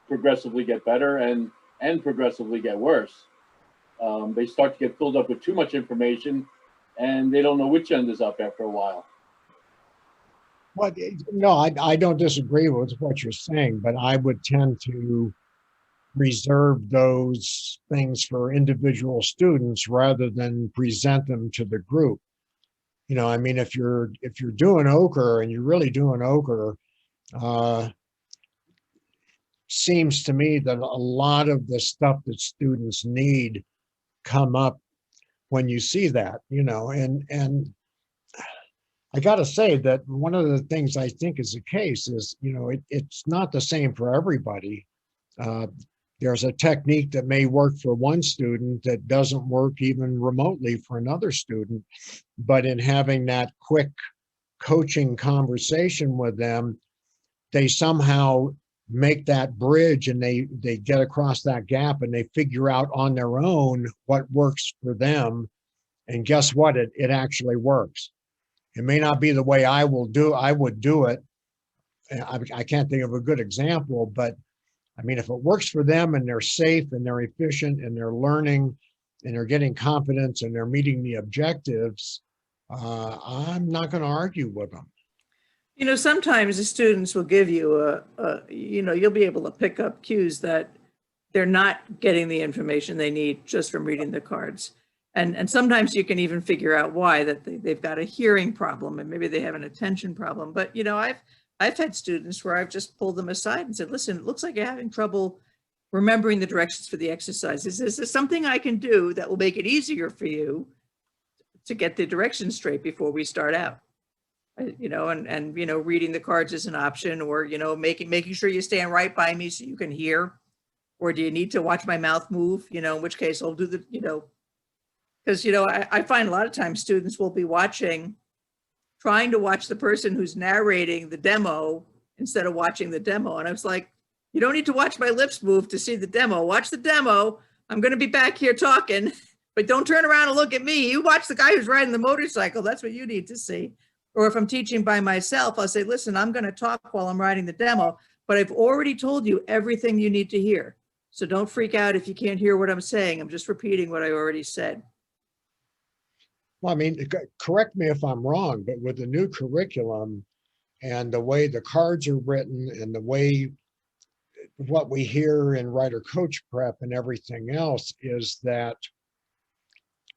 progressively get better and progressively get worse. They start to get filled up with too much information, and they don't know which end is up after a while. But no, I don't disagree with what you're saying, but I would tend to reserve those things for individual students rather than present them to the group. You know, I mean, if you're doing ochre and you're really doing ochre, seems to me that a lot of the stuff that students need come up when you see that, you know, and I got to say that one of the things I think is the case is, you know, it's not the same for everybody. There's a technique that may work for one student that doesn't work even remotely for another student, but in having that quick coaching conversation with them, they somehow make that bridge and they get across that gap and they figure out on their own what works for them. And guess what? It actually works. It may not be the way I would do it. I can't think of a good example, but I mean, if it works for them and they're safe and they're efficient and they're learning and they're getting confidence and they're meeting the objectives, I'm not going to argue with them. You know, sometimes the students will give you you know, you'll be able to pick up cues that they're not getting the information they need just from reading the cards. And sometimes you can even figure out why, that they've got a hearing problem and maybe they have an attention problem. But, you know, I've had students where I've just pulled them aside and said, listen, it looks like you're having trouble remembering the directions for the exercises. Is there something I can do that will make it easier for you to get the directions straight before we start out? You know, and you know, reading the cards is an option, or, you know, making sure you stand right by me so you can hear, or do you need to watch my mouth move? You know, in which case I'll do the, you know, because, you know, I find a lot of times students will be trying to watch the person who's narrating the demo instead of watching the demo. And I was like, you don't need to watch my lips move to see the demo. Watch the demo. I'm going to be back here talking, but don't turn around and look at me. You watch the guy who's riding the motorcycle. That's what you need to see. Or if I'm teaching by myself, I'll say, listen, I'm going to talk while I'm writing the demo, but I've already told you everything you need to hear. So don't freak out if you can't hear what I'm saying. I'm just repeating what I already said. Well, I mean, correct me if I'm wrong, but with the new curriculum and the way the cards are written and the way what we hear in writer coach prep and everything else is that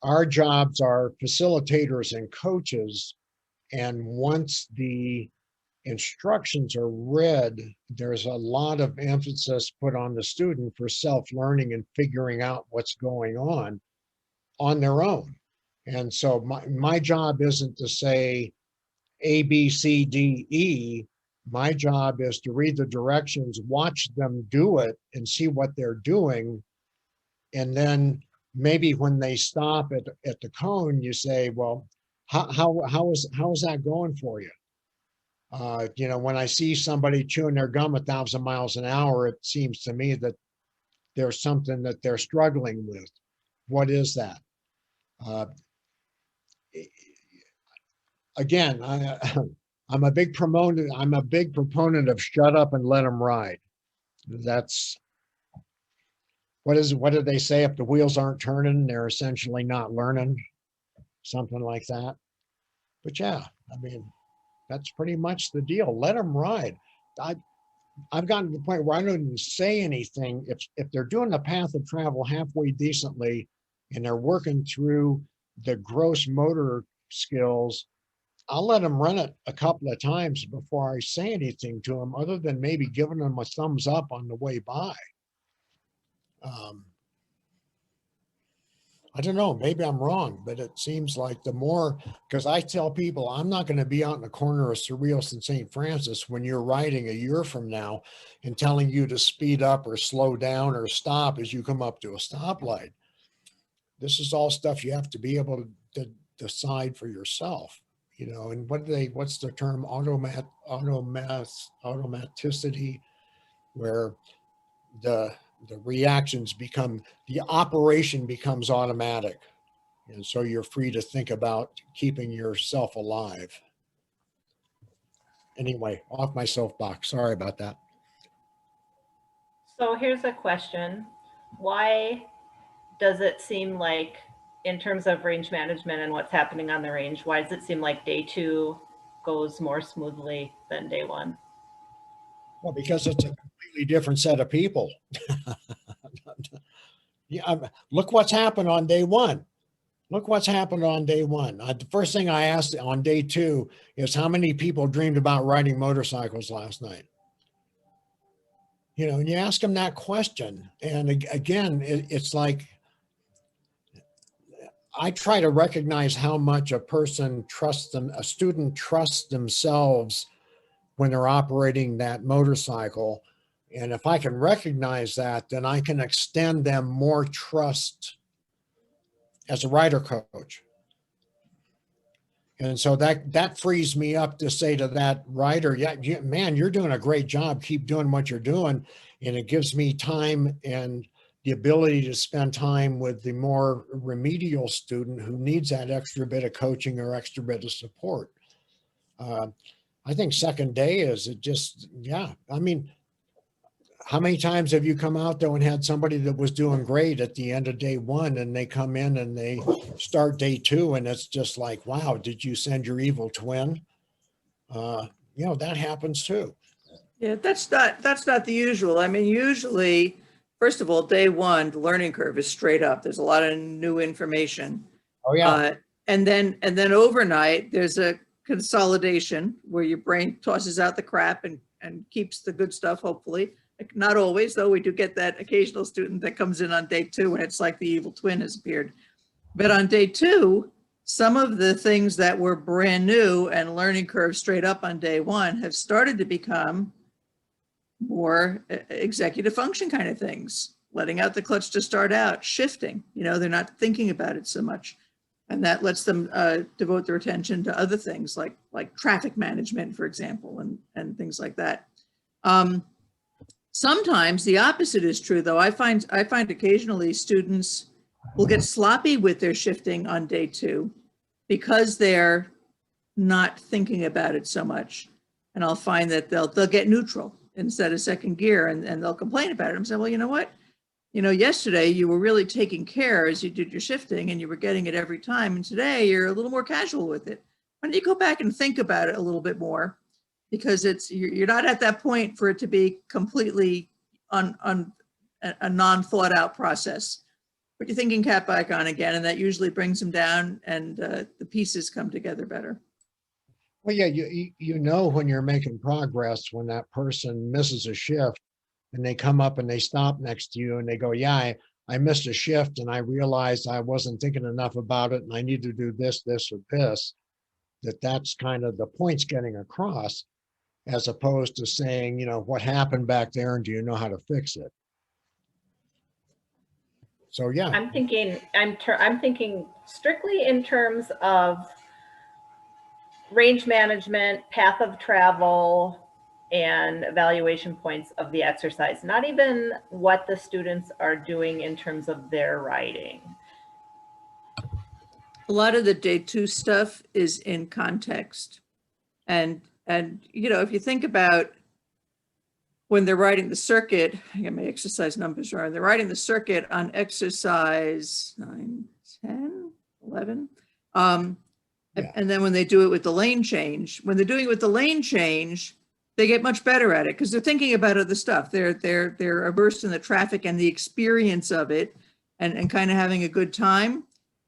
our jobs are facilitators and coaches. And once the instructions are read, there's a lot of emphasis put on the student for self-learning and figuring out what's going on their own. And so my job isn't to say A, B, C, D, E. My job is to read the directions, watch them do it and see what they're doing. And then maybe when they stop at the cone, you say, well, how is that going for you? You know, when I see somebody chewing their gum 1,000 miles an hour, it seems to me that there's something that they're struggling with. What is that? Again, I'm a big proponent of shut up and let them ride. That's what do they say? If the wheels aren't turning, they're essentially not learning, something like that. But yeah, I mean, that's pretty much the deal. Let them ride. I've gotten to the point where I don't even say anything. If they're doing the path of travel halfway decently and they're working through the gross motor skills, I'll let them run it a couple of times before I say anything to them, other than maybe giving them a thumbs up on the way by. I don't know, maybe I'm wrong, but it seems like the more, because I tell people I'm not going to be out in the corner of Cerrillos and St. Francis when you're riding a year from now and telling you to speed up or slow down or stop as you come up to a stoplight. This is all stuff you have to be able to decide for yourself, you know. And what's the term, automaticity, where the reactions become, the operation becomes automatic. And so you're free to think about keeping yourself alive. Anyway, off my soapbox. Sorry about that. So here's a question. Why does it seem like, in terms of range management and what's happening on the range, why does it seem like day 2 goes more smoothly than day 1? Well, because it's a completely different set of people. Yeah, look what's happened on day 1. Look what's happened on day 1. The first thing I asked on day 2 is how many people dreamed about riding motorcycles last night? You know, and you ask them that question. And again, it's like, I try to recognize how much a student trusts themselves when they're operating that motorcycle. And if I can recognize that, then I can extend them more trust as a rider coach. And so that frees me up to say to that rider, yeah, man, you're doing a great job. Keep doing what you're doing. And it gives me time and the ability to spend time with the more remedial student who needs that extra bit of coaching or extra bit of support. I think second day is it just, yeah. I mean, how many times have you come out though and had somebody that was doing great at the end of day 1 and they come in and they start day 2 and it's just like, wow, did you send your evil twin? You know, that happens too. Yeah, that's not the usual. I mean, usually, first of all, day 1, the learning curve is straight up. There's a lot of new information. Oh yeah. And then overnight, there's a consolidation where your brain tosses out the crap and keeps the good stuff, hopefully. Not always, though. We do get that occasional student that comes in on day 2 and it's like the evil twin has appeared. But on day 2, some of the things that were brand new and learning curve straight up on day 1 have started to become more executive function kind of things, letting out the clutch to start out, shifting. You know, they're not thinking about it so much. And that lets them devote their attention to other things like traffic management, for example, and things like that. Sometimes the opposite is true, though. I find occasionally students will get sloppy with their shifting on day 2 because they're not thinking about it so much. And I'll find that they'll get neutral instead of second gear and they'll complain about it. I'm saying, well, you know what? You know, yesterday you were really taking care as you did your shifting and you were getting it every time. And today you're a little more casual with it. Why don't you go back and think about it a little bit more? Because you're not at that point for it to be completely on a non-thought out process. Put your thinking cap back on again, and that usually brings them down and the pieces come together better. Well, yeah, you know when you're making progress when that person misses a shift and they come up and they stop next to you and they go, yeah, I missed a shift and I realized I wasn't thinking enough about it and I need to do this, this, or this. That's kind of the points getting across, as opposed to saying, you know, what happened back there and do you know how to fix it? So yeah. I'm thinking strictly in terms of range management, path of travel, and evaluation points of the exercise, not even what the students are doing in terms of their riding. A lot of the day 2 stuff is in context. And you know, if you think about when they're riding the circuit, I got my exercise numbers wrong, they're riding the circuit on exercise 9, 10, 11. Yeah. And then when they do it with the lane change, when they're doing it with the lane change, they get much better at it because they're thinking about other stuff. They're immersed in the traffic and the experience of it and kind of having a good time.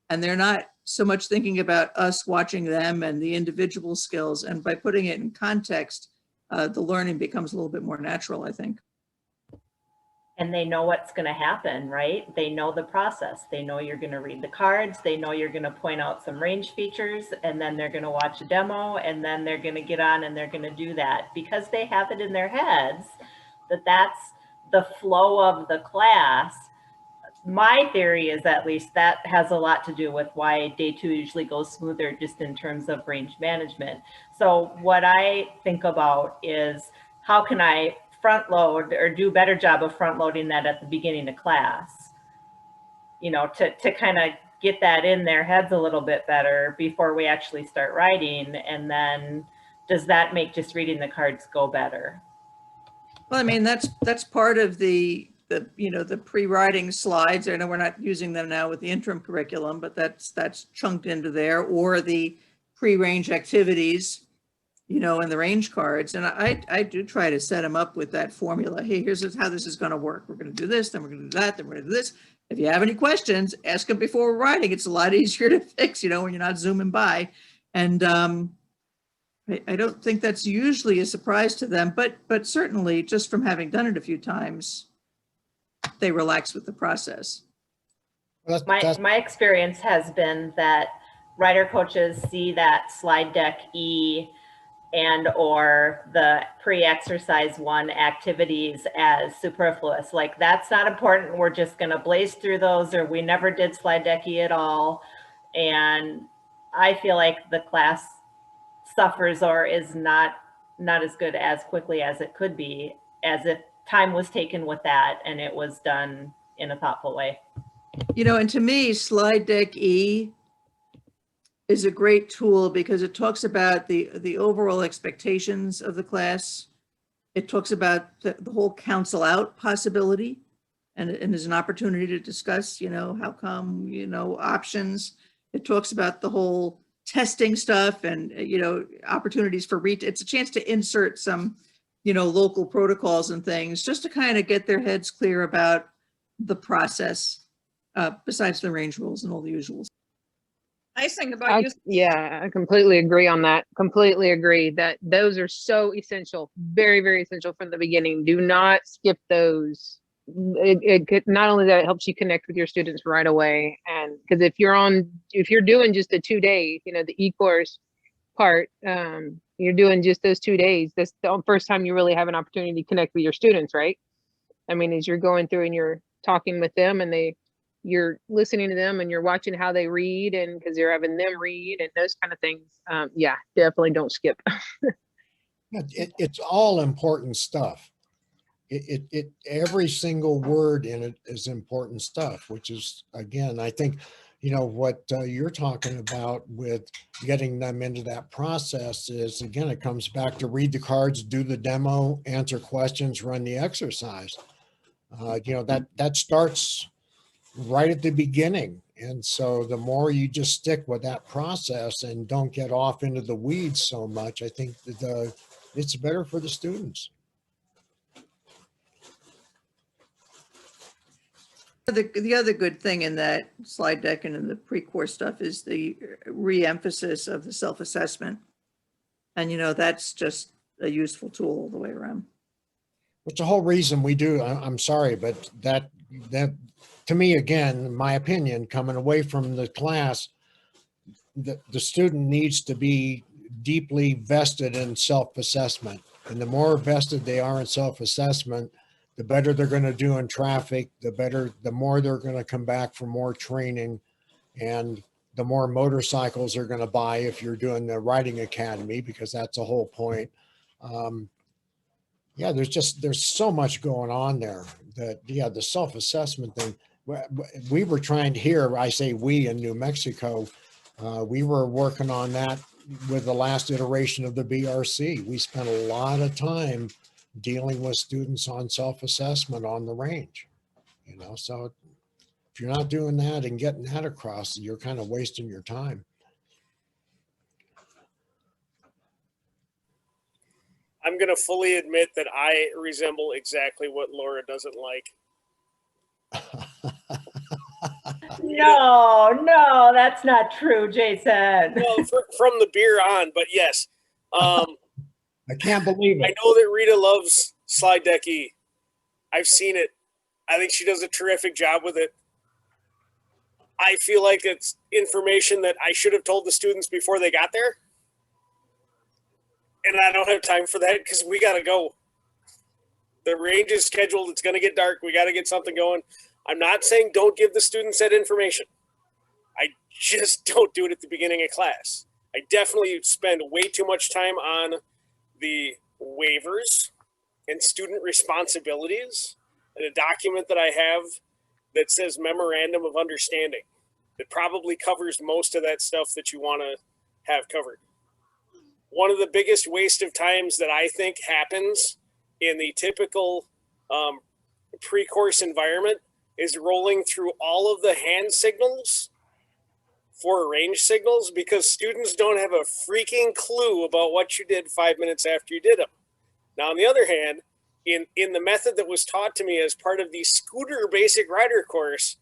And they're not so much thinking about us watching them and the individual skills. And by putting it in context, the learning becomes a little bit more natural, I think. And they know what's going to happen, right? They know the process. They know you're going to read the cards. They know you're going to point out some range features, and then they're going to watch a demo, and then they're going to get on and they're going to do that because they have it in their heads that that's the flow of the class. My theory is at least that has a lot to do with why day 2 usually goes smoother just in terms of range management. So what I think about is how can I front load or do a better job of front loading that at the beginning of class, you know, to kind of get that in their heads a little bit better before we actually start writing. And then does that make just reading the cards go better? Well, I mean, that's part of the pre-writing slides. I know we're not using them now with the interim curriculum, but that's chunked into there, or the pre-range activities, and the range cards. And I do try to set them up with that formula. Hey, here's how this is going to work. We're going to do this, then we're going to do that, then we're going to do this. If you have any questions, ask them before we're writing. It's a lot easier to fix, when you're not zooming by. And I don't think that's usually a surprise to them, but certainly just from having done it a few times, they relax with the process. My experience has been that rider coaches see that slide deck E and or the pre-exercise 1 activities as superfluous. Like, that's not important. We're just going to blaze through those, or we never did slide deck E at all. And I feel like the class suffers or is not as good as quickly as it could be, as if time was taken with that and it was done in a thoughtful way. And to me, slide deck E is a great tool because it talks about the overall expectations of the class. It talks about the whole cancel out possibility, and is an opportunity to discuss, how come, options. It talks about the whole testing stuff and, opportunities for it's a chance to insert some, local protocols and things just to kind of get their heads clear about the process, besides the range rules and all the usuals. Nice thing about yeah, I completely agree on that. Completely agree that those are so essential, very, very essential from the beginning. Do not skip those. It not only that, it helps you connect with your students right away. And because if you're doing just the 2 days, the e-course part, you're doing just those 2 days. That's the first time you really have an opportunity to connect with your students, right? I mean, as you're going through and you're talking with them and you're listening to them and you're watching how they read, and because you're having them read and those kind of things. Yeah, definitely don't skip. It's all important stuff. Every single word in it is important stuff, which is, again, I think, what you're talking about with getting them into that process is, again, it comes back to read the cards, do the demo, answer questions, run the exercise. That starts right at the beginning. And so the more you just stick with that process and don't get off into the weeds so much, I think it's better for the students. The other good thing in that slide deck and in the pre-course stuff is the re-emphasis of the self-assessment. And, that's just a useful tool all the way around. It's the whole reason we do, I'm sorry, but that to me, again, in my opinion, coming away from the class, the student needs to be deeply vested in self-assessment. And the more vested they are in self-assessment, the better they're going to do in traffic, the more they're going to come back for more training, and the more motorcycles they're going to buy if you're doing the riding academy, because that's the whole point. Yeah, there's so much going on there that, yeah, the self-assessment thing, we were trying to hear, I say we in New Mexico, we were working on that with the last iteration of the BRC. We spent a lot of time dealing with students on self-assessment on the range, so if you're not doing that and getting that across, you're kind of wasting your time. I'm going to fully admit that I resemble exactly what Laura doesn't like. No, that's not true, Jason. Well, from the beer on, but yes. I can't believe it. I know that Rita loves slide deck E. I've seen it. I think she does a terrific job with it. I feel like it's information that I should have told the students before they got there. And I don't have time for that because we got to go. The range is scheduled. It's going to get dark. We got to get something going. I'm not saying don't give the students that information. I just don't do it at the beginning of class. I definitely spend way too much time on the waivers and student responsibilities and a document that I have that says Memorandum of Understanding that probably covers most of that stuff that you want to have covered. one of the biggest waste of times that I think happens in the typical pre-course environment is rolling through all of the hand signals for range signals, because students don't have a freaking clue about what you did 5 minutes after you did them. Now, on the other hand, in the method that was taught to me as part of the scooter basic rider course,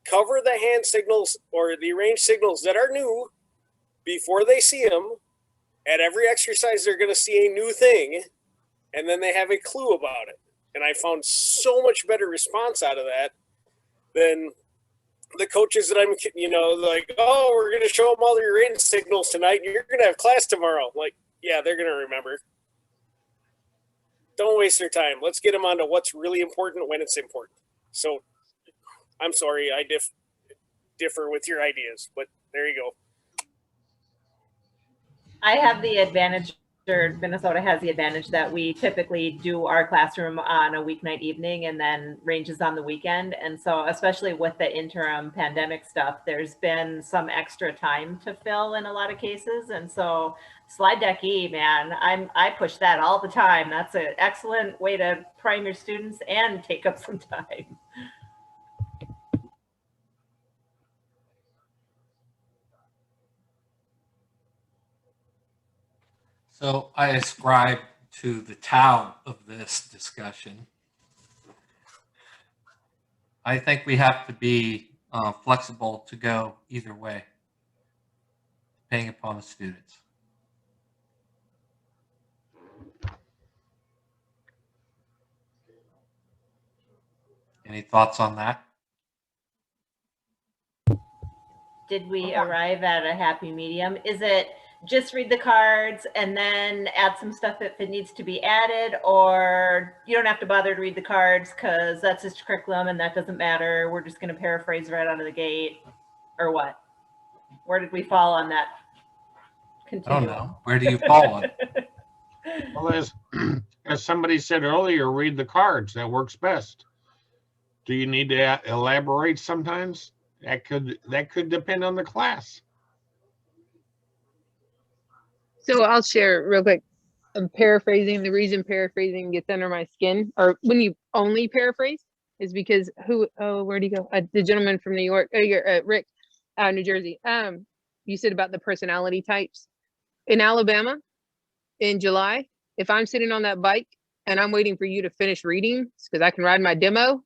cover the hand signals or the range signals that are new before they see them. At every exercise, they're going to see a new thing, and then they have a clue about it. And I found so much better response out of that than the coaches that I'm, like, oh, we're going to show them all your range signals tonight, and you're going to have class tomorrow. Like, yeah, they're going to remember. Don't waste their time. Let's get them onto what's really important when it's important. So I'm sorry, I differ with your ideas, but there you go. I have the advantage, or Minnesota has the advantage, that we typically do our classroom on a weeknight evening and then ranges on the weekend. And so especially with the interim pandemic stuff, there's been some extra time to fill in a lot of cases. And so slide deck E, man, I push that all the time. That's an excellent way to prime your students and take up some time. So I ascribe to the Tao of this discussion. I think we have to be flexible to go either way, depending upon the students. Any thoughts on that? Did we arrive at a happy medium? Is it just read the cards and then add some stuff if it needs to be added, or you don't have to bother to read the cards because that's just curriculum and that doesn't matter, we're just going to paraphrase right out of the gate, or what? Where did we fall on that continuum? I don't know. Where do you fall on it? Well, as somebody said earlier, read the cards. That works best. Do you need to elaborate sometimes? That could depend on the class. So I'll share real quick. I'm paraphrasing. The reason paraphrasing gets under my skin, or when you only paraphrase, is because where'd he go? The gentleman from New York, Rick, New Jersey. You said about the personality types. In Alabama, in July, if I'm sitting on that bike and I'm waiting for you to finish reading because I can ride my demo,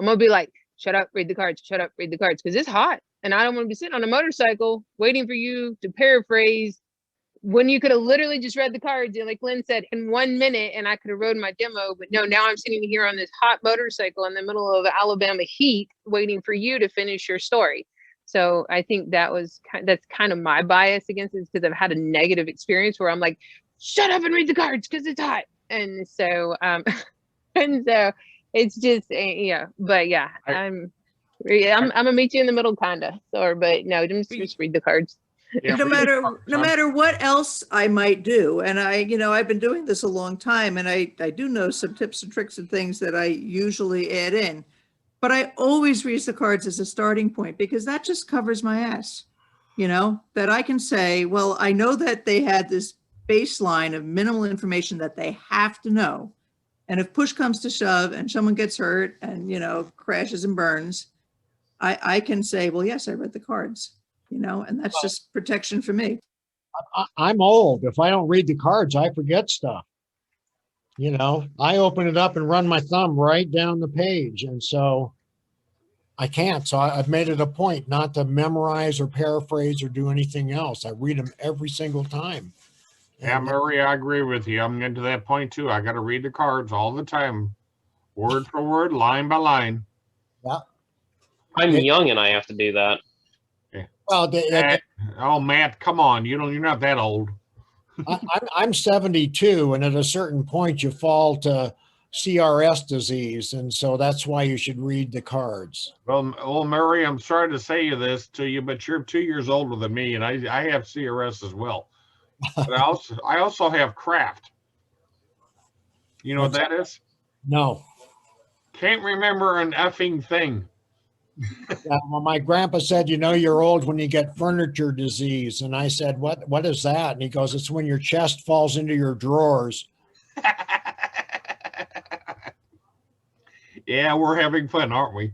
I'm gonna be like, shut up, read the cards, shut up, read the cards, because it's hot. And I don't want to be sitting on a motorcycle waiting for you to paraphrase when you could have literally just read the cards, and like Lynn said, in 1 minute, and I could have rode my demo. But no, now I'm sitting here on this hot motorcycle in the middle of Alabama heat waiting for you to finish your story. So I think that's kind of my bias against it, because I've had a negative experience where I'm like, shut up and read the cards because it's hot. And so it's just, yeah, but yeah, I'm gonna meet you in the middle kinda. So, but no, just read the cards. Yeah. No matter what else I might do, and I've been doing this a long time, and I do know some tips and tricks and things that I usually add in, but I always read the cards as a starting point, because that just covers my ass, that I can say, well, I know that they had this baseline of minimal information that they have to know. And if push comes to shove and someone gets hurt and, crashes and burns, I can say, well, yes, I read the cards. And that's just protection for me. I'm old. If I don't read the cards, I forget stuff. I open it up and run my thumb right down the page. And so I can't. So I've made it a point not to memorize or paraphrase or do anything else. I read them every single time. Yeah, Murray, I agree with you. I'm getting to that point too. I got to read the cards all the time, word for word, line by line. Yeah. I'm young and I have to do that. Well, oh, Matt, come on. You're not that old. I'm 72, and at a certain point you fall to CRS disease, and so that's why you should read the cards. Well, Murray, I'm sorry to say this to you, but you're 2 years older than me, and I have CRS as well. But I also have craft. You know what that is? No. Can't remember an effing thing. Yeah, well, my grandpa said, you're old when you get furniture disease. And I said, what is that? And he goes, it's when your chest falls into your drawers. Yeah, we're having fun, aren't we?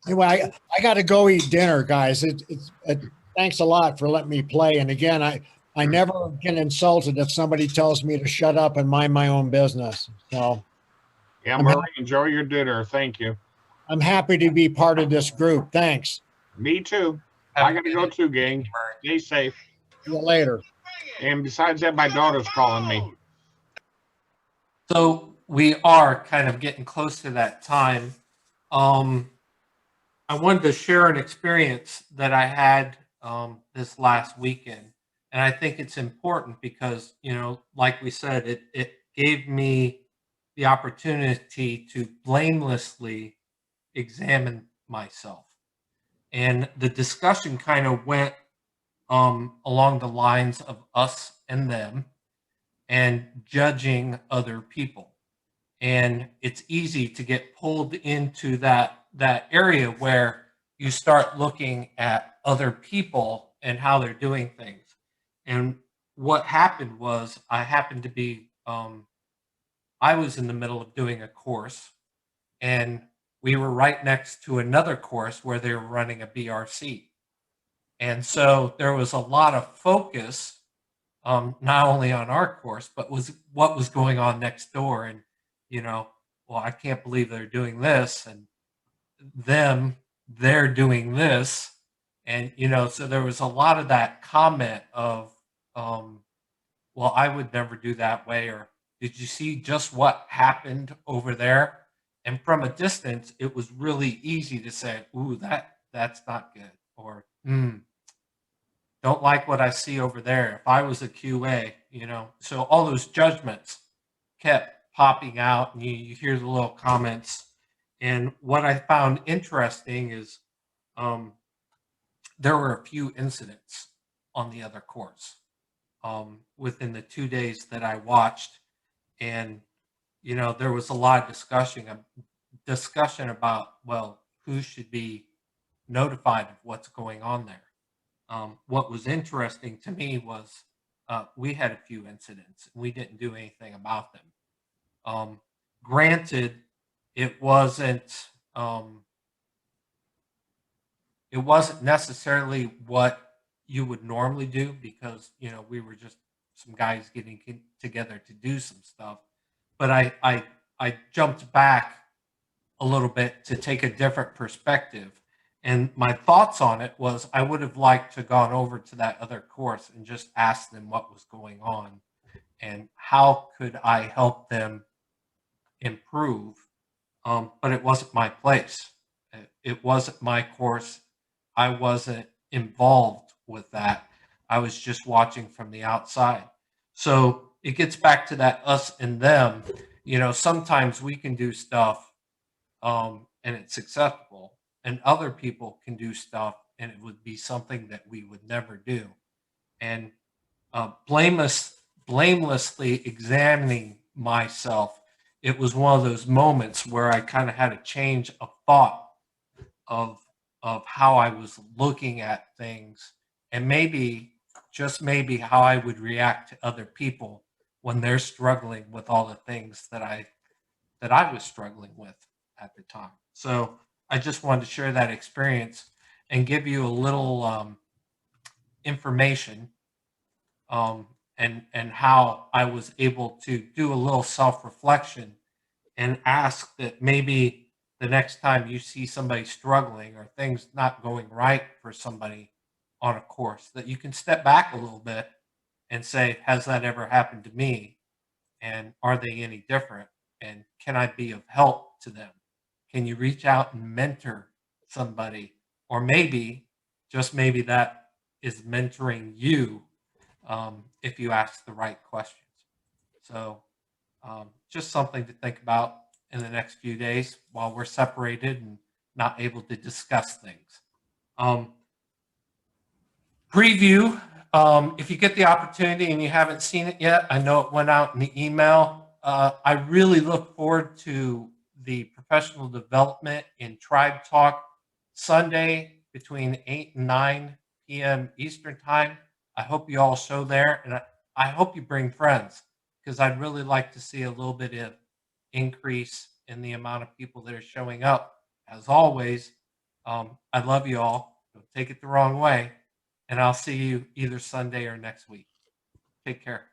Anyway, I got to go eat dinner, guys. Thanks a lot for letting me play. And again, I never get insulted if somebody tells me to shut up and mind my own business. So Yeah, Murray, enjoy your dinner. Thank you. I'm happy to be part of this group. Thanks. Me too. I got to go too, gang. Stay safe. See you later. And besides that, my daughter's calling me. So we are kind of getting close to that time. I wanted to share an experience that I had this last weekend. And I think it's important because, like we said, it gave me the opportunity to blamelessly examine myself. And the discussion kind of went along the lines of us and them and judging other people. And it's easy to get pulled into that area where you start looking at other people and how they're doing things. And what happened was I happened to be, I was in the middle of doing a course, and we were right next to another course where they were running a BRC. And so there was a lot of focus, not only on our course, but what was going on next door. And, well, I can't believe they're doing this, and they're doing this. And, so there was a lot of that comment of, well, I would never do that way, or did you see just what happened over there? And from a distance, it was really easy to say, ooh, that's not good, or don't like what I see over there. If I was a QA, so all those judgments kept popping out, and you hear the little comments. And what I found interesting is there were a few incidents on the other course within the 2 days that I watched. And, there was a lot of discussion about, well, who should be notified of what's going on there. What was interesting to me was we had a few incidents and we didn't do anything about them. Granted, it wasn't necessarily what you would normally do, because we were just some guys getting together to do some stuff. But I jumped back a little bit to take a different perspective. And my thoughts on it was I would have liked to gone over to that other course and just asked them what was going on and how could I help them improve. But it wasn't my place. It wasn't my course. I wasn't involved with that. I was just watching from the outside. So it gets back to that us and them. Sometimes we can do stuff and it's acceptable, and other people can do stuff and it would be something that we would never do. And blamelessly examining myself, it was one of those moments where I kind of had a change of thought of how I was looking at things, and maybe, just maybe, how I would react to other people when they're struggling with all the things that I was struggling with at the time. So I just wanted to share that experience and give you a little information and how I was able to do a little self-reflection and ask that maybe the next time you see somebody struggling or things not going right for somebody on a course, that you can step back a little bit and say, has that ever happened to me? And are they any different? And can I be of help to them? Can you reach out and mentor somebody? Or maybe, just maybe, that is mentoring you if you ask the right questions. So just something to think about in the next few days while we're separated and not able to discuss things. Preview, if you get the opportunity and you haven't seen it yet, I know it went out in the email. I really look forward to the Professional Development in Tribe Talk Sunday between 8 and 9 p.m. Eastern Time. I hope you all show there, and I hope you bring friends, because I'd really like to see a little bit of increase in the amount of people that are showing up. As always, I love you all. Don't take it the wrong way, and I'll see you either Sunday or next week. Take care.